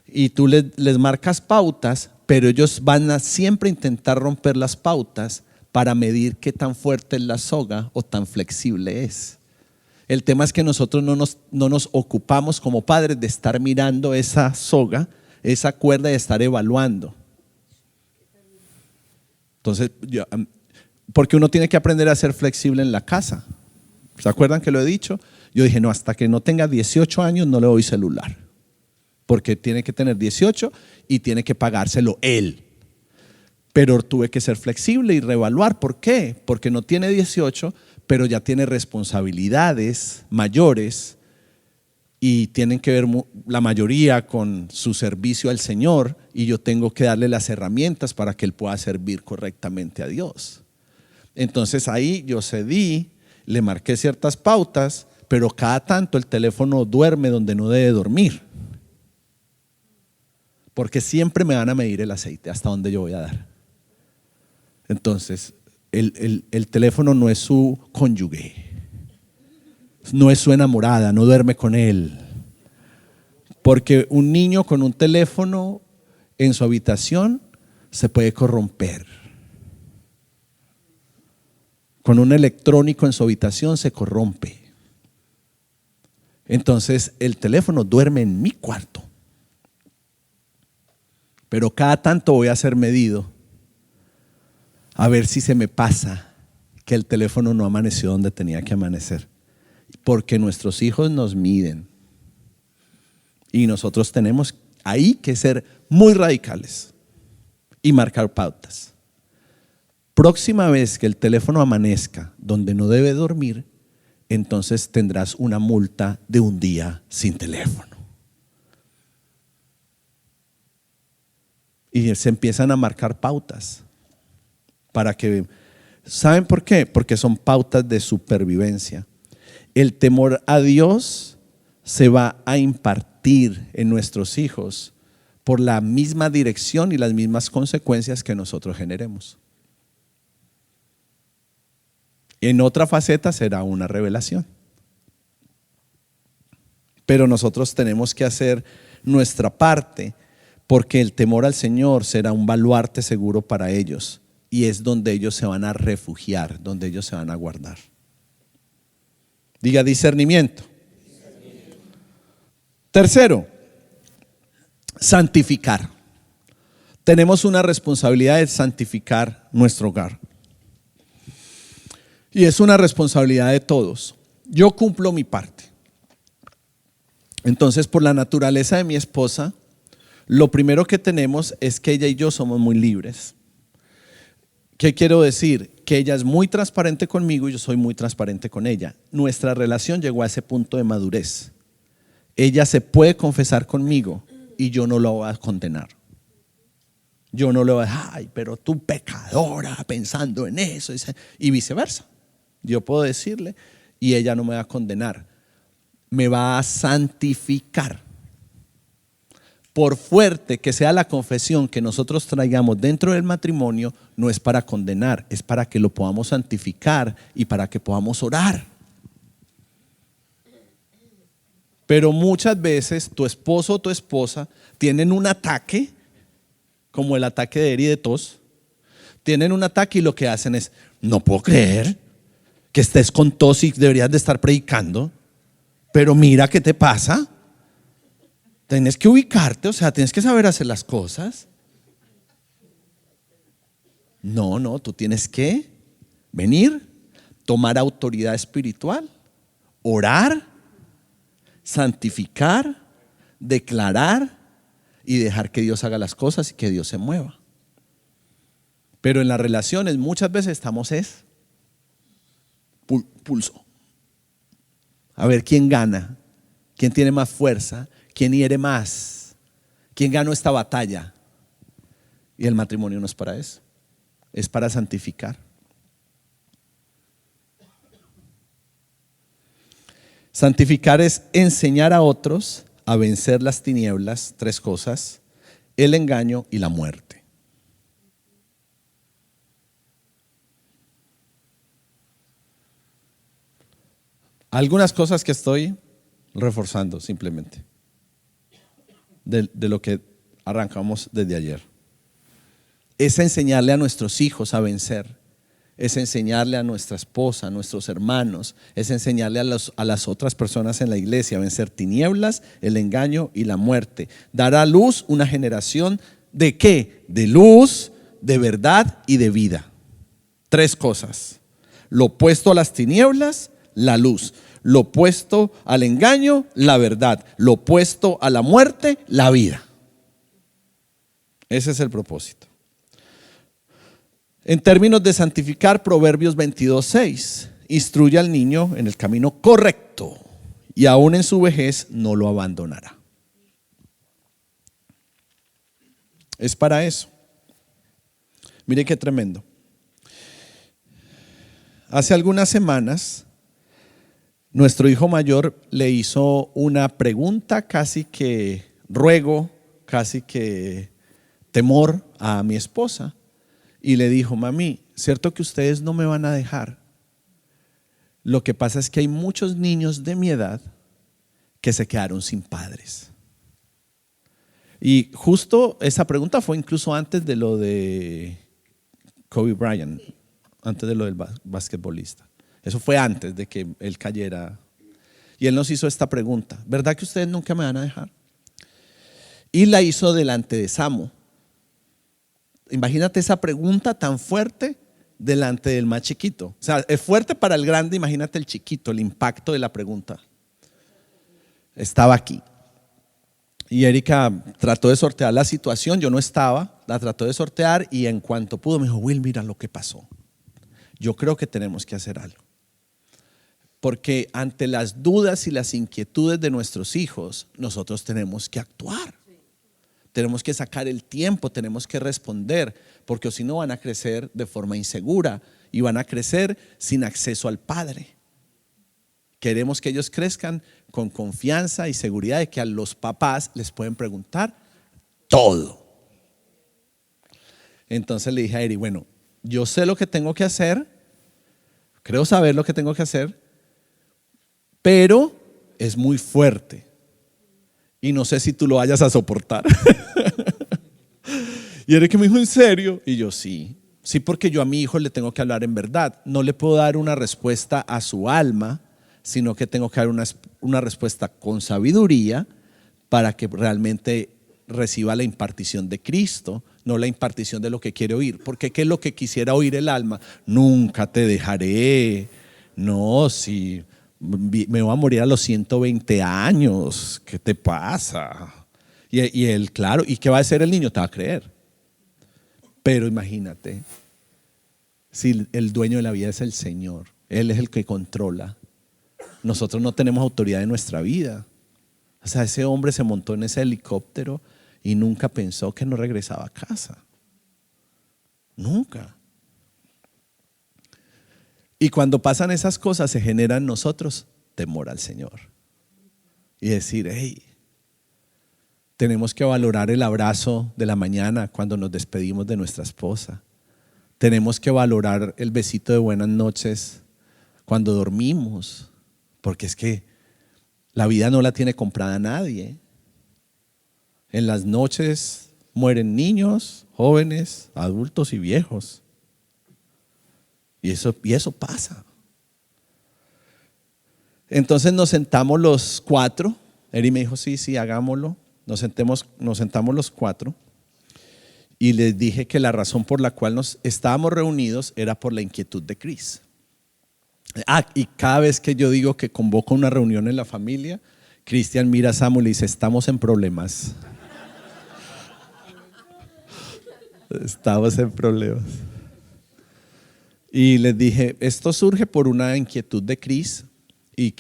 Y tú les marcas pautas, pero ellos van a siempre intentar romper las pautas para medir qué tan fuerte es la soga o tan flexible es. El tema es que nosotros no nos ocupamos como padres de estar mirando esa soga, esa cuerda, y estar evaluando. Entonces, porque uno tiene que aprender a ser flexible en la casa. ¿Se acuerdan que lo he dicho? Yo dije: no, hasta que no tenga 18 años no le doy celular, porque tiene que tener 18 y tiene que pagárselo él. Pero tuve que ser flexible y reevaluar. ¿Por qué? Porque no tiene 18, pero ya tiene responsabilidades mayores, y tienen que ver la mayoría con su servicio al Señor, y yo tengo que darle las herramientas para que él pueda servir correctamente a Dios. Entonces ahí yo cedí, le marqué ciertas pautas, pero cada tanto el teléfono duerme donde no debe dormir. Porque siempre me van a medir el aceite hasta donde yo voy a dar. Entonces, el teléfono no es su cónyuge, no es su enamorada, no duerme con él. Porque un niño con un teléfono en su habitación se puede corromper. Con un electrónico en su habitación se corrompe. Entonces el teléfono duerme en mi cuarto. Pero cada tanto voy a ser medido a ver si se me pasa que el teléfono no amaneció donde tenía que amanecer. Porque nuestros hijos nos miden. Y nosotros tenemos ahí que ser muy radicales y marcar pautas. Próxima vez que el teléfono amanezca donde no debe dormir, entonces tendrás una multa de un día sin teléfono. Y se empiezan a marcar pautas para que, ¿saben por qué? Porque son pautas de supervivencia. El temor a Dios se va a impartir en nuestros hijos por la misma dirección y las mismas consecuencias que nosotros generemos. En otra faceta será una revelación. Pero nosotros tenemos que hacer nuestra parte, porque el temor al Señor será un baluarte seguro para ellos, y es donde ellos se van a refugiar, donde ellos se van a guardar. Diga discernimiento. Tercero, santificar. Tenemos una responsabilidad de santificar nuestro hogar. Y es una responsabilidad de todos. Yo cumplo mi parte. Entonces, por la naturaleza de mi esposa, lo primero que tenemos es que ella y yo somos muy libres. ¿Qué quiero decir? Que ella es muy transparente conmigo y yo soy muy transparente con ella. Nuestra relación llegó a ese punto de madurez. Ella se puede confesar conmigo y yo no la voy a condenar. Yo no le voy a decir, ay, pero tú pecadora, pensando en eso, y viceversa. Yo puedo decirle y ella no me va a condenar, me va a santificar. Por fuerte que sea la confesión que nosotros traigamos dentro del matrimonio, no es para condenar, es para que lo podamos santificar y para que podamos orar. Pero muchas veces tu esposo o tu esposa tienen un ataque, como el ataque de Eri de tos, tienen un ataque y lo que hacen es, no puedo creer que estés con tos y deberías de estar predicando, pero mira qué te pasa. Tienes que ubicarte, o sea, tienes que saber hacer las cosas. No, tú tienes que venir, tomar autoridad espiritual, orar, santificar, declarar y dejar que Dios haga las cosas y que Dios se mueva. Pero en las relaciones muchas veces estamos pulso. A ver quién gana, quién tiene más fuerza, quién hiere más, quién ganó esta batalla. Y el matrimonio no es para eso, es para santificar. Santificar es enseñar a otros a vencer las tinieblas, tres cosas: el engaño y la muerte. Algunas cosas que estoy reforzando simplemente de lo que arrancamos desde ayer. Es enseñarle a nuestros hijos a vencer, es enseñarle a nuestra esposa, a nuestros hermanos, es enseñarle a las otras personas en la iglesia a vencer tinieblas, el engaño y la muerte. Dar a luz una generación ¿de qué? De luz, de verdad y de vida. Tres cosas: lo opuesto a las tinieblas, la luz; lo opuesto al engaño, la verdad; lo opuesto a la muerte, la vida. Ese es el propósito. En términos de santificar, Proverbios 22:6: instruye al niño en el camino correcto y aún en su vejez no lo abandonará. Es para eso. Mire qué tremendo. Hace algunas semanas, nuestro hijo mayor le hizo una pregunta, casi que ruego, casi que temor a mi esposa. Y le dijo: mami, ¿cierto que ustedes no me van a dejar? Lo que pasa es que hay muchos niños de mi edad que se quedaron sin padres. Y justo esa pregunta fue incluso antes de lo de Kobe Bryant, antes de lo del basquetbolista. Eso fue antes de que él cayera. Y él nos hizo esta pregunta: ¿verdad que ustedes nunca me van a dejar? Y la hizo delante de Samu. Imagínate esa pregunta tan fuerte delante del más chiquito. O sea, es fuerte para el grande, imagínate el chiquito, el impacto de la pregunta. Estaba aquí. Y Erika trató de sortear la situación, yo no estaba, la trató de sortear y en cuanto pudo me dijo: Will, mira lo que pasó. Yo creo que tenemos que hacer algo. Porque ante las dudas y las inquietudes de nuestros hijos, nosotros tenemos que actuar. Tenemos que sacar el tiempo, tenemos que responder, porque si no van a crecer de forma insegura y van a crecer sin acceso al Padre. Queremos que ellos crezcan con confianza y seguridad de que a los papás les pueden preguntar todo. Entonces le dije a Eri: bueno, yo sé lo que tengo que hacer, creo saber lo que tengo que hacer, pero es muy fuerte y no sé si tú lo vayas a soportar. Y Eri que me dijo: ¿en serio? Y yo: sí, porque yo a mi hijo le tengo que hablar en verdad. No le puedo dar una respuesta a su alma, sino que tengo que dar una respuesta con sabiduría para que realmente reciba la impartición de Cristo, no la impartición de lo que quiere oír. Porque ¿qué es lo que quisiera oír el alma? Nunca te dejaré. No, si me voy a morir a los 120 años, ¿qué te pasa? Y él, claro, ¿y qué va a hacer el niño? Te va a creer. Pero imagínate, si el dueño de la vida es el Señor, Él es el que controla. Nosotros no tenemos autoridad en nuestra vida. O sea, ese hombre se montó en ese helicóptero y nunca pensó que no regresaba a casa. Nunca. Y cuando pasan esas cosas se genera en nosotros temor al Señor. Y decir: hey, tenemos que valorar el abrazo de la mañana cuando nos despedimos de nuestra esposa. Tenemos que valorar el besito de buenas noches cuando dormimos. Porque es que la vida no la tiene comprada nadie. En las noches mueren niños, jóvenes, adultos y viejos. Y eso pasa. Entonces nos sentamos los cuatro. Eri me dijo: sí, hagámoslo. Nos sentamos los cuatro. Y les dije que la razón por la cual nos estábamos reunidos era por la inquietud de Cris. Y cada vez que yo digo que convoco una reunión en la familia, Cristian mira a Samuel y dice: estamos en problemas. Estamos en problemas. Y les dije: esto surge por una inquietud de Cris y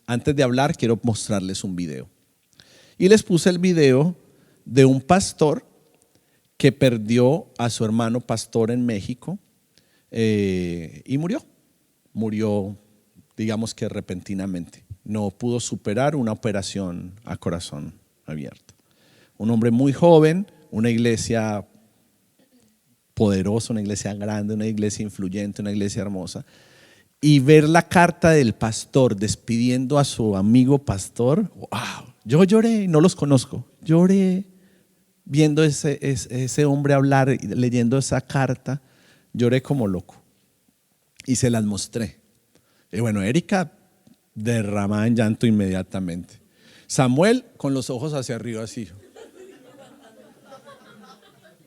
antes de hablar, quiero mostrarles un video. Y les puse el video de un pastor que perdió a su hermano pastor en México y murió, digamos que repentinamente. No pudo superar una operación a corazón abierto. Un hombre muy joven, una iglesia poderosa, una iglesia grande, una iglesia influyente, una iglesia hermosa. Y ver la carta del pastor despidiendo a su amigo pastor, wow, yo lloré, no los conozco, lloré viendo ese hombre hablar, leyendo esa carta, lloré como loco. Y se las mostré. Y bueno, Erika derramaba en llanto inmediatamente. Samuel con los ojos hacia arriba así,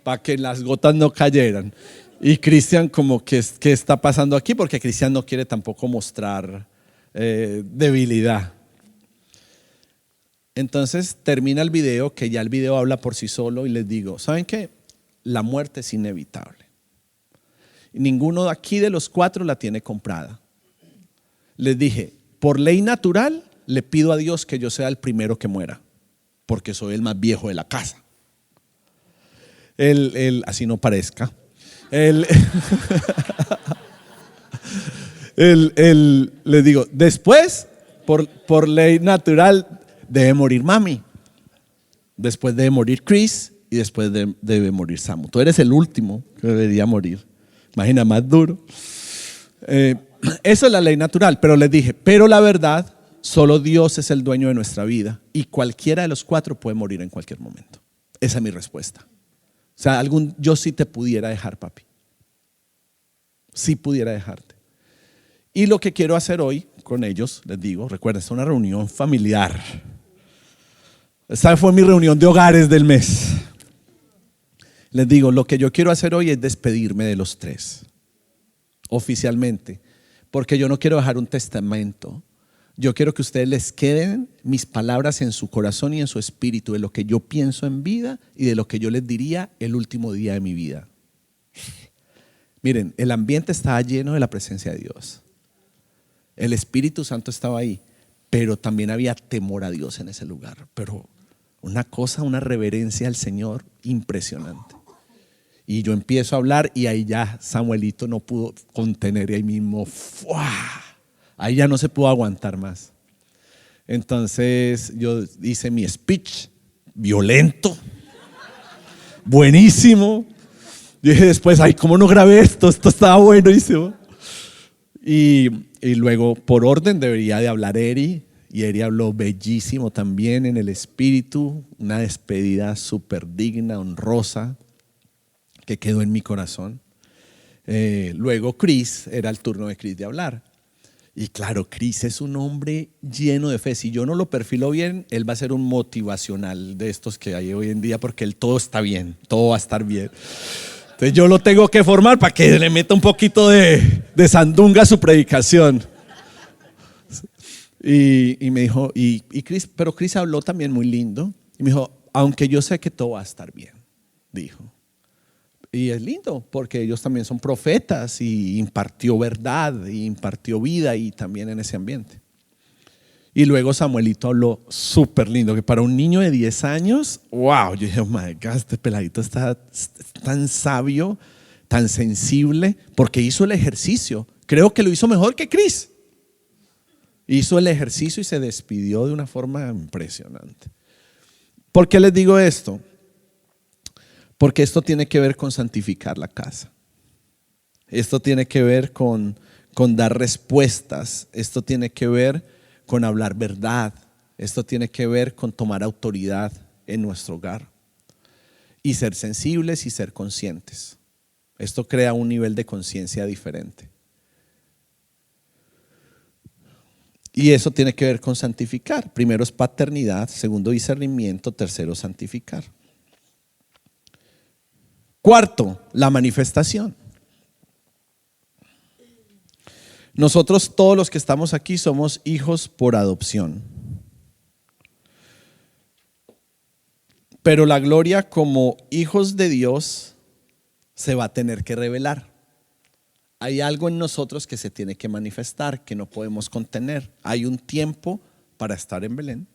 para que las gotas no cayeran. Y Cristian como que, ¿qué está pasando aquí? Porque Cristian no quiere tampoco mostrar debilidad. Entonces termina el video, que ya el video habla por sí solo, y les digo: ¿saben qué? La muerte es inevitable. Ninguno de aquí de los cuatro la tiene comprada. Les dije: por ley natural le pido a Dios que yo sea el primero que muera, porque soy el más viejo de la casa. Así no parezca. Les digo, después, por ley natural, debe morir mami. Después debe morir Chris y después debe morir Samu. Tú eres el último que debería morir. Imagina, más duro. Eso es la ley natural, pero les dije, pero la verdad, solo Dios es el dueño de nuestra vida y cualquiera de los cuatro puede morir en cualquier momento. Esa es mi respuesta. O sea, yo sí te pudiera dejar, papi. Sí pudiera dejarte. Y lo que quiero hacer hoy con ellos, les digo, recuerden, es una reunión familiar. Esta fue mi reunión de hogares del mes. Les digo, lo que yo quiero hacer hoy es despedirme de los tres, oficialmente, porque yo no quiero dejar un testamento. Yo quiero que ustedes les queden mis palabras en su corazón y en su espíritu, de lo que yo pienso en vida y de lo que yo les diría el último día de mi vida. Miren, el ambiente estaba lleno de la presencia de Dios. El Espíritu Santo estaba ahí, pero también había temor a Dios en ese lugar. Pero una cosa, una reverencia al Señor impresionante. Y yo empiezo a hablar y ahí ya Samuelito no pudo contener y ahí mismo, ¡fua! Ahí ya no se pudo aguantar más. Entonces yo hice mi speech, violento, buenísimo. Yo dije después, ay, ¿cómo no grabé esto? Esto estaba buenísimo. Y luego por orden debería de hablar Eri. Y Eri habló bellísimo también en el espíritu. Una despedida súper digna, honrosa, que quedó en mi corazón. Luego Chris, era el turno de Chris de hablar. Y claro, Chris es un hombre lleno de fe. Si yo no lo perfilo bien, él va a ser un motivacional de estos que hay hoy en día, porque él todo está bien, todo va a estar bien. Entonces yo lo tengo que formar para que le meta un poquito de sandunga a su predicación. Y me dijo, pero Chris habló también muy lindo. Y me dijo, aunque yo sé que todo va a estar bien, dijo. Y es lindo porque ellos también son profetas y impartió verdad y impartió vida y también en ese ambiente. Y luego Samuelito habló súper lindo, que para un niño de 10 años, wow, yo dije, oh my God, este peladito está tan sabio, tan sensible, porque hizo el ejercicio. Creo que lo hizo mejor que Chris. Hizo el ejercicio y se despidió de una forma impresionante. ¿Por qué les digo esto? Porque esto tiene que ver con santificar la casa. Esto tiene que ver con dar respuestas. Esto tiene que ver con hablar verdad. Esto tiene que ver con tomar autoridad en nuestro hogar. Y ser sensibles y ser conscientes. Esto crea un nivel de conciencia diferente. Y eso tiene que ver con santificar. Primero es paternidad, segundo discernimiento, tercero santificar. Cuarto, la manifestación. Nosotros todos los que estamos aquí somos hijos por adopción. Pero la gloria como hijos de Dios se va a tener que revelar. Hay algo en nosotros que se tiene que manifestar, que no podemos contener. Hay un tiempo para estar en Belén,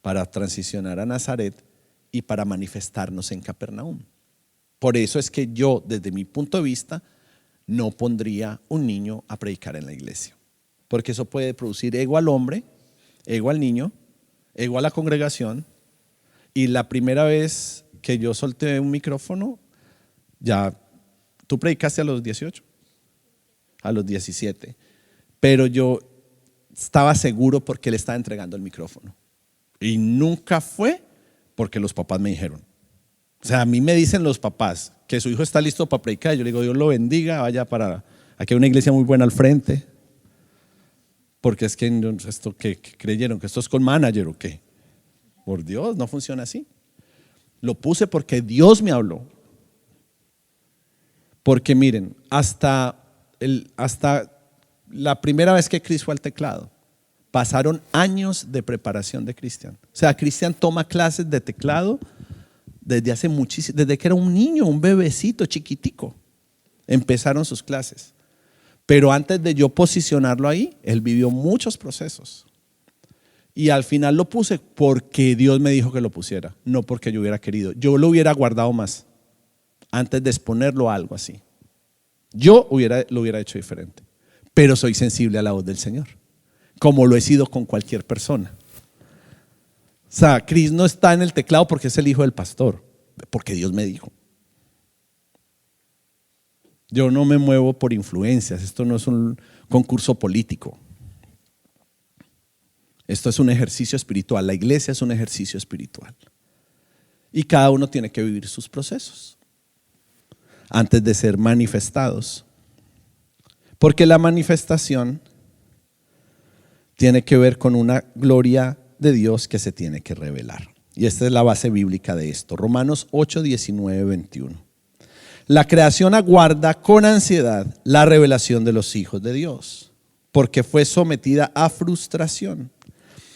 para transicionar a Nazaret y para manifestarnos en Capernaum. Por eso es que yo, desde mi punto de vista, no pondría un niño a predicar en la iglesia. Porque eso puede producir ego al hombre, ego al niño, ego a la congregación. Y la primera vez que yo solté un micrófono, ya, tú predicaste a los 18, a los 17. Pero yo estaba seguro porque le estaba entregando el micrófono. Y nunca fue porque los papás me dijeron. O sea, a mí me dicen los papás que su hijo está listo para predicar. Yo le digo, Dios lo bendiga, vaya para... Aquí hay una iglesia muy buena al frente. Porque es que esto que creyeron que esto es con manager o qué. Por Dios, no funciona así. Lo puse porque Dios me habló. Porque miren, hasta la primera vez que Chris fue al teclado, pasaron años de preparación de Cristian. O sea, Cristian toma clases de teclado desde hace muchísimo, desde que era un niño, un bebecito chiquitico. Empezaron sus clases. Pero antes de yo posicionarlo ahí, él vivió muchos procesos. Y al final lo puse porque Dios me dijo que lo pusiera, no porque yo hubiera querido. Yo lo hubiera guardado más antes de exponerlo a algo así. Yo lo hubiera hecho diferente. pero soy sensible a la voz del Señor, como lo he sido con cualquier persona. O sea, Chris no está en el teclado porque es el hijo del pastor, porque Dios me dijo. Yo no me muevo por influencias, esto no es un concurso político. Esto es un ejercicio espiritual, la iglesia es un ejercicio espiritual. Y cada uno tiene que vivir sus procesos antes de ser manifestados. Porque la manifestación tiene que ver con una gloria de Dios que se tiene que revelar. Y esta es la base bíblica de esto. Romanos 8, 19, 21. La creación aguarda con ansiedad la revelación de los hijos de Dios, porque fue sometida a frustración.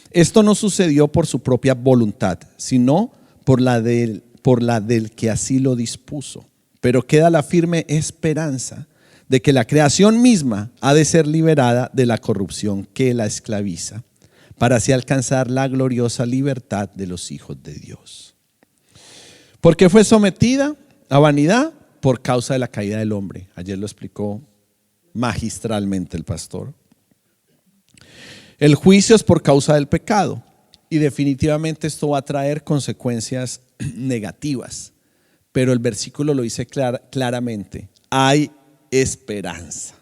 Esto no sucedió por su propia voluntad, sino por la del que así lo dispuso. Pero queda la firme esperanza de que la creación misma ha de ser liberada de la corrupción que la esclaviza, para así alcanzar la gloriosa libertad de los hijos de Dios. Porque fue sometida a vanidad por causa de la caída del hombre. Ayer lo explicó magistralmente el pastor. El juicio es por causa del pecado, y definitivamente esto va a traer consecuencias negativas, pero el versículo lo dice claramente: hay esperanza.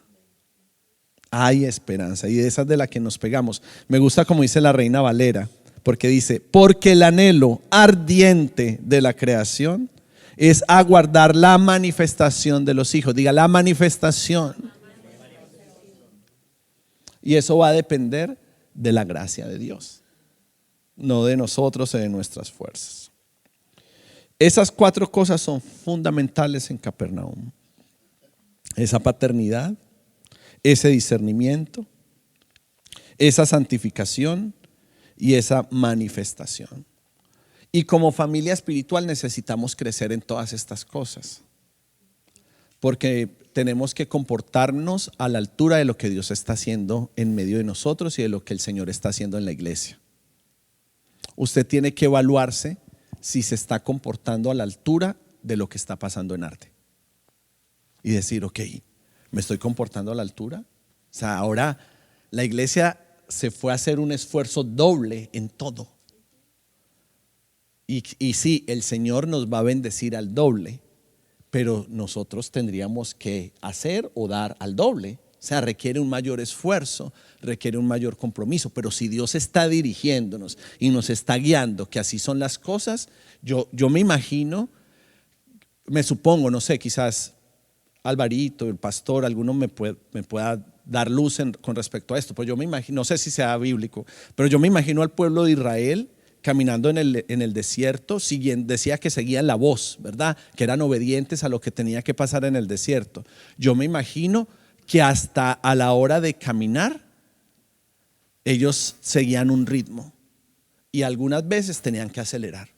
Hay esperanza, y de esas de la que nos pegamos. Me gusta como dice la Reina Valera, porque dice: porque el anhelo ardiente de la creación es aguardar la manifestación de los hijos. Diga, la manifestación. Y eso va a depender de la gracia de Dios, no de nosotros o de nuestras fuerzas. Esas 4 cosas son fundamentales en Capernaum: esa paternidad, ese discernimiento, esa santificación y esa manifestación. Y como familia espiritual necesitamos crecer en todas estas cosas, porque tenemos que comportarnos a la altura de lo que Dios está haciendo en medio de nosotros y de lo que el Señor está haciendo en la iglesia. Usted tiene que evaluarse si se está comportando a la altura de lo que está pasando en arte y decir: ok, ¿me estoy comportando a la altura? O sea, ahora la iglesia se fue a hacer un esfuerzo doble en todo. Y sí, el Señor nos va a bendecir al doble, pero nosotros tendríamos que hacer o dar al doble. O sea, requiere un mayor esfuerzo, requiere un mayor compromiso. Pero si Dios está dirigiéndonos y nos está guiando, que así son las cosas, yo me imagino, me supongo, no sé, quizás Alvarito, el pastor, alguno me pueda dar luz con respecto a esto. Pues yo me imagino, no sé si sea bíblico, pero yo me imagino al pueblo de Israel caminando en el desierto, decía que seguían la voz, ¿verdad? Que eran obedientes a lo que tenía que pasar en el desierto. Yo me imagino que hasta a la hora de caminar, ellos seguían un ritmo y algunas veces tenían que acelerar,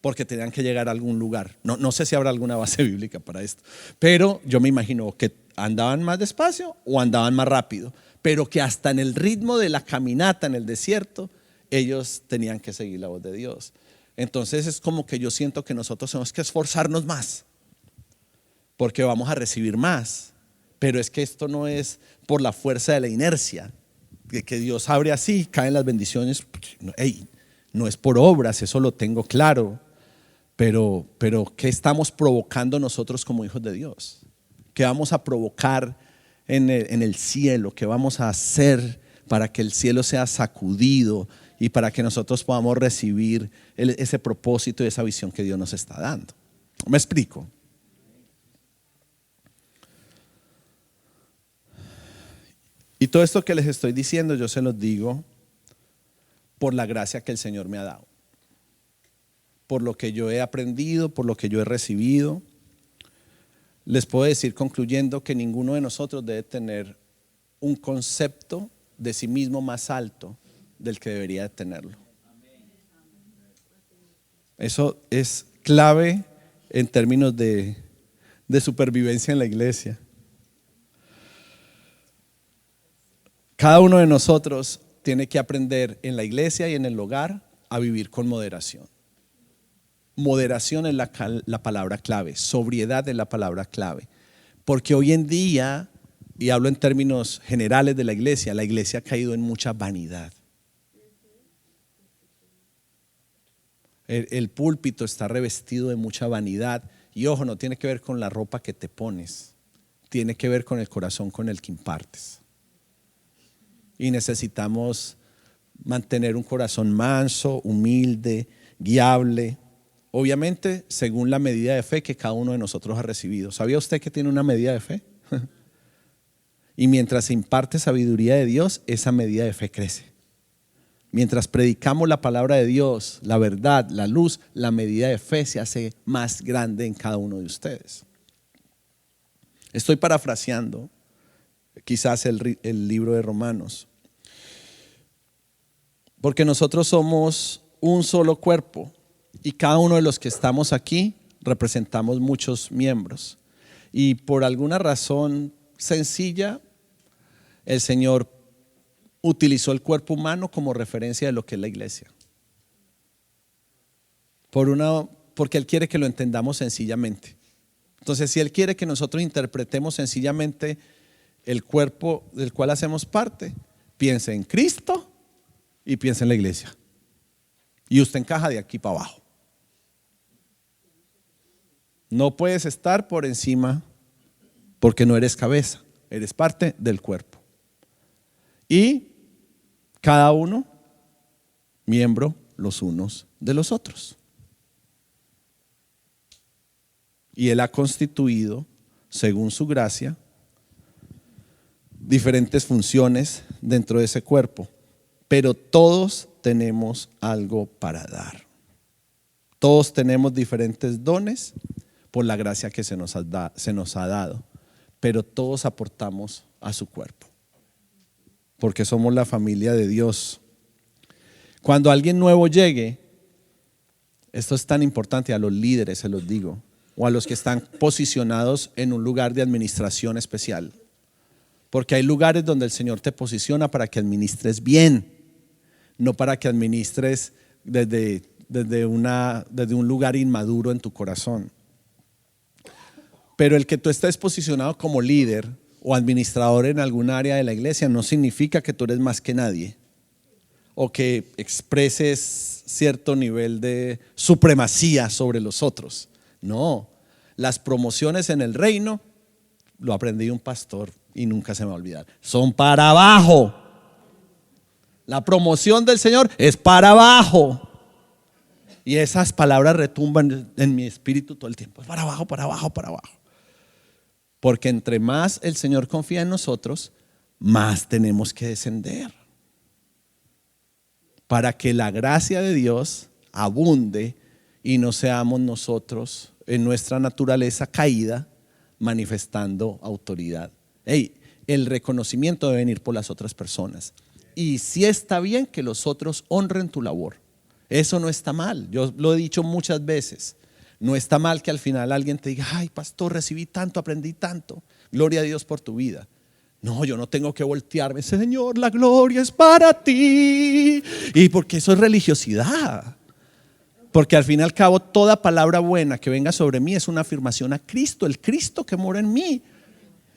porque tenían que llegar a algún lugar. No sé si habrá alguna base bíblica para esto, pero yo me imagino que andaban más despacio o andaban más rápido, pero que hasta en el ritmo de la caminata en el desierto, ellos tenían que seguir la voz de Dios. Entonces es como que yo siento que nosotros tenemos que esforzarnos más, porque vamos a recibir más. Pero es que esto no es por la fuerza de la inercia, de que Dios abre así, caen las bendiciones. No es por obras, eso lo tengo claro. Pero ¿qué estamos provocando nosotros como hijos de Dios? ¿Qué vamos a provocar en el cielo? ¿Qué vamos a hacer para que el cielo sea sacudido y para que nosotros podamos recibir ese propósito y esa visión que Dios nos está dando? ¿Me explico? Y todo esto que les estoy diciendo, yo se los digo por la gracia que el Señor me ha dado, por lo que yo he aprendido, por lo que yo he recibido. Les puedo decir, concluyendo, que ninguno de nosotros debe tener un concepto de sí mismo más alto del que debería de tenerlo. Eso es clave en términos de supervivencia en la iglesia. Cada uno de nosotros tiene que aprender en la iglesia y en el hogar a vivir con moderación. Moderación es la palabra clave, sobriedad es la palabra clave, porque hoy en día y hablo en términos generales de la iglesia ha caído en mucha vanidad. El púlpito está revestido de mucha vanidad. Y ojo, no tiene que ver con la ropa que te pones, tiene que ver con el corazón con el que impartes. Y necesitamos mantener un corazón manso, humilde, guiable, obviamente según la medida de fe que cada uno de nosotros ha recibido. ¿Sabía usted que tiene una medida de fe? Y mientras se imparte sabiduría de Dios, esa medida de fe crece. Mientras predicamos la palabra de Dios, la verdad, la luz, la medida de fe se hace más grande en cada uno de ustedes. Estoy parafraseando quizás el libro de Romanos, porque nosotros somos un solo cuerpo y cada uno de los que estamos aquí representamos muchos miembros. Y por alguna razón sencilla, el Señor utilizó el cuerpo humano como referencia de lo que es la iglesia. Porque Él quiere que lo entendamos sencillamente. Entonces, si Él quiere que nosotros interpretemos sencillamente el cuerpo del cual hacemos parte, piense en Cristo y piense en la iglesia. Y usted encaja de aquí para abajo. No puedes estar por encima porque no eres cabeza, eres parte del cuerpo. Y cada uno miembro los unos de los otros. Y Él ha constituido, según su gracia, diferentes funciones dentro de ese cuerpo. Pero todos tenemos algo para dar. Todos tenemos diferentes dones por la gracia que se nos ha dado. Pero todos aportamos a su cuerpo. Porque somos la familia de Dios. Cuando alguien nuevo llegue, esto es tan importante, a los líderes se los digo, o a los que están posicionados en un lugar de administración especial, porque hay lugares donde el Señor te posiciona para que administres bien, no para que administres desde un lugar inmaduro en tu corazón. Pero el que tú estés posicionado como líder o administrador en algún área de la iglesia no significa que tú eres más que nadie o que expreses cierto nivel de supremacía sobre los otros. No, las promociones en el reino, lo aprendí de un pastor y nunca se me va a olvidar, son para abajo. La promoción del Señor es para abajo. Y esas palabras retumban en mi espíritu todo el tiempo. Es para abajo, para abajo, para abajo. Porque entre más el Señor confía en nosotros, más tenemos que descender. Para que la gracia de Dios abunde y no seamos nosotros en nuestra naturaleza caída manifestando autoridad. El reconocimiento debe venir por las otras personas. Y sí está bien que los otros honren tu labor. Eso no está mal. Yo lo he dicho muchas veces. No está mal que al final alguien te diga: ay, pastor, recibí tanto, aprendí tanto. Gloria a Dios por tu vida. No, yo no tengo que voltearme. Señor, la gloria es para ti. Y porque eso es religiosidad. Porque al fin y al cabo toda palabra buena que venga sobre mí es una afirmación a Cristo, el Cristo que mora en mí.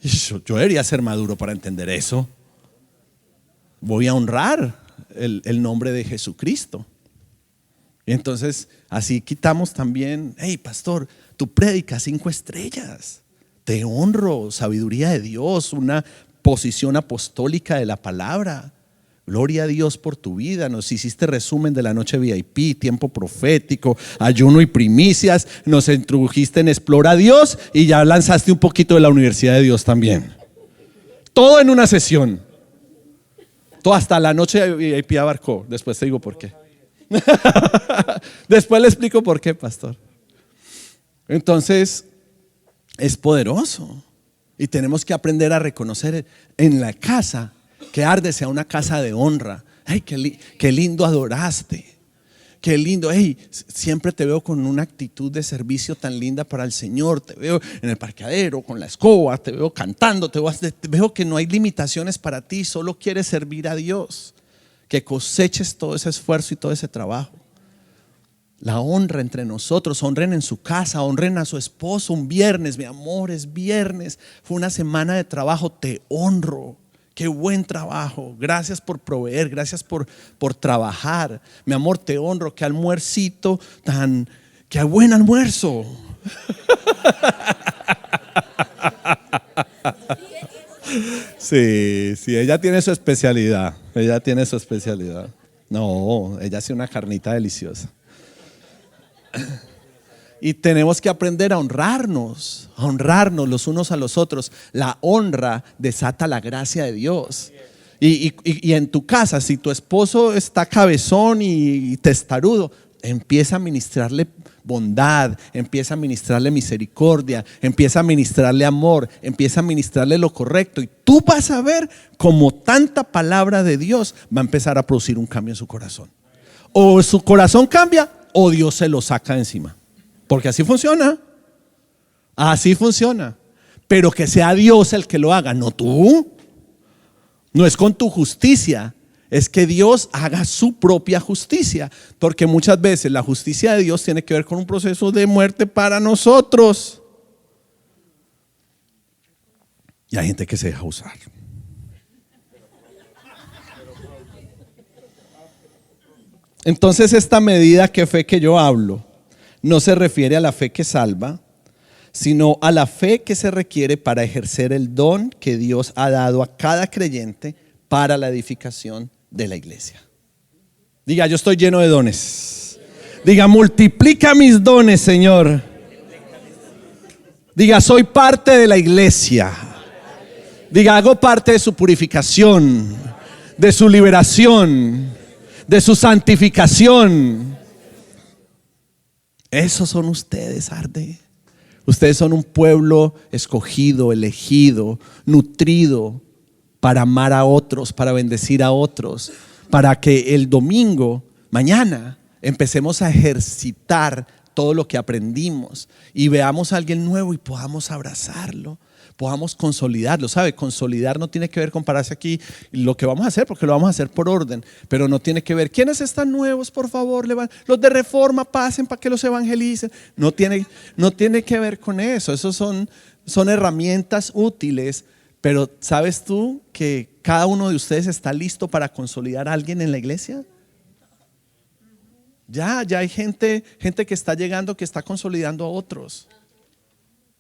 Y yo debería ser maduro para entender eso. Voy a honrar el nombre de Jesucristo. Y entonces así quitamos también: hey, pastor, tú predicas 5 estrellas, te honro, sabiduría de Dios, una posición apostólica de la palabra. Gloria a Dios por tu vida. Nos hiciste resumen de la noche VIP, tiempo profético, ayuno y primicias. Nos introdujiste en Explora a Dios y ya lanzaste un poquito de la Universidad de Dios también. Todo en una sesión. Todo hasta la noche VIP abarcó. Después te digo por qué. Después le explico por qué, pastor. Entonces es poderoso y tenemos que aprender a reconocer en la casa que arde sea una casa de honra. Ay, qué lindo adoraste, qué lindo. Hey, siempre te veo con una actitud de servicio tan linda para el Señor. Te veo en el parqueadero con la escoba, te veo cantando, te veo que no hay limitaciones para ti, solo quieres servir a Dios. Que coseches todo ese esfuerzo y todo ese trabajo. La honra entre nosotros, honren en su casa, honren a su esposo un viernes. Mi amor, es viernes, fue una semana de trabajo, te honro. Qué buen trabajo, gracias por proveer, gracias por trabajar. Mi amor, te honro, qué almuercito qué buen almuerzo. Sí, ella tiene su especialidad, No, ella hace una carnita deliciosa. Y tenemos que aprender a honrarnos los unos a los otros. La honra desata la gracia de Dios. Y en tu casa, si tu esposo está cabezón y testarudo, empieza a ministrarle bondad, empieza a ministrarle misericordia, empieza a ministrarle amor, empieza a ministrarle lo correcto. Y tú vas a ver cómo tanta palabra de Dios va a empezar a producir un cambio en su corazón. O su corazón cambia o Dios se lo saca de encima. Porque así funciona. Así funciona. Pero que sea Dios el que lo haga, no tú. No es con tu justicia, es que Dios haga su propia justicia. Porque muchas veces la justicia de Dios tiene que ver con un proceso de muerte para nosotros. Y hay gente que se deja usar. Entonces esta medida de fe que yo hablo no se refiere a la fe que salva, sino a la fe que se requiere para ejercer el don que Dios ha dado a cada creyente para la edificación de la iglesia. Diga, yo estoy lleno de dones. Diga, multiplica mis dones, Señor. Diga, soy parte de la iglesia. Diga, hago parte de su purificación, de su liberación, de su santificación. Esos son ustedes, Arde. Ustedes son un pueblo escogido, elegido, nutrido para amar a otros, para bendecir a otros, para que el domingo, mañana, empecemos a ejercitar todo lo que aprendimos y veamos a alguien nuevo y podamos abrazarlo, podamos consolidarlo. ¿Sabe? Consolidar no tiene que ver con pararse aquí lo que vamos a hacer, porque lo vamos a hacer por orden, pero no tiene que ver, ¿quiénes están nuevos? Por favor, los de Reforma pasen para que los evangelicen. No tiene que ver con eso. Esos son herramientas útiles, pero ¿sabes tú que cada uno de ustedes está listo para consolidar a alguien en la iglesia? Ya hay gente que está llegando, que está consolidando a otros.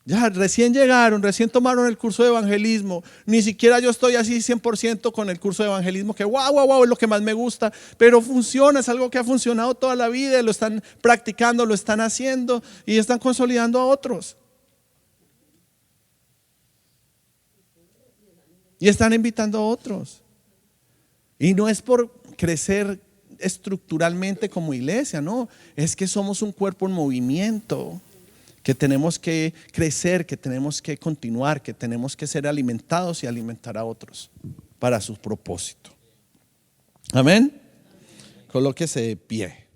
Ya recién llegaron, recién tomaron el curso de evangelismo. Ni siquiera yo estoy así 100% con el curso de evangelismo, que wow, es lo que más me gusta. Pero funciona, es algo que ha funcionado toda la vida. Lo están practicando, lo están haciendo y están consolidando a otros. Y están invitando a otros. Y no es por crecer estructuralmente como iglesia, no. Es que somos un cuerpo en movimiento, que tenemos que crecer, que tenemos que continuar, que tenemos que ser alimentados y alimentar a otros para su propósito. Amén. Colóquese de pie.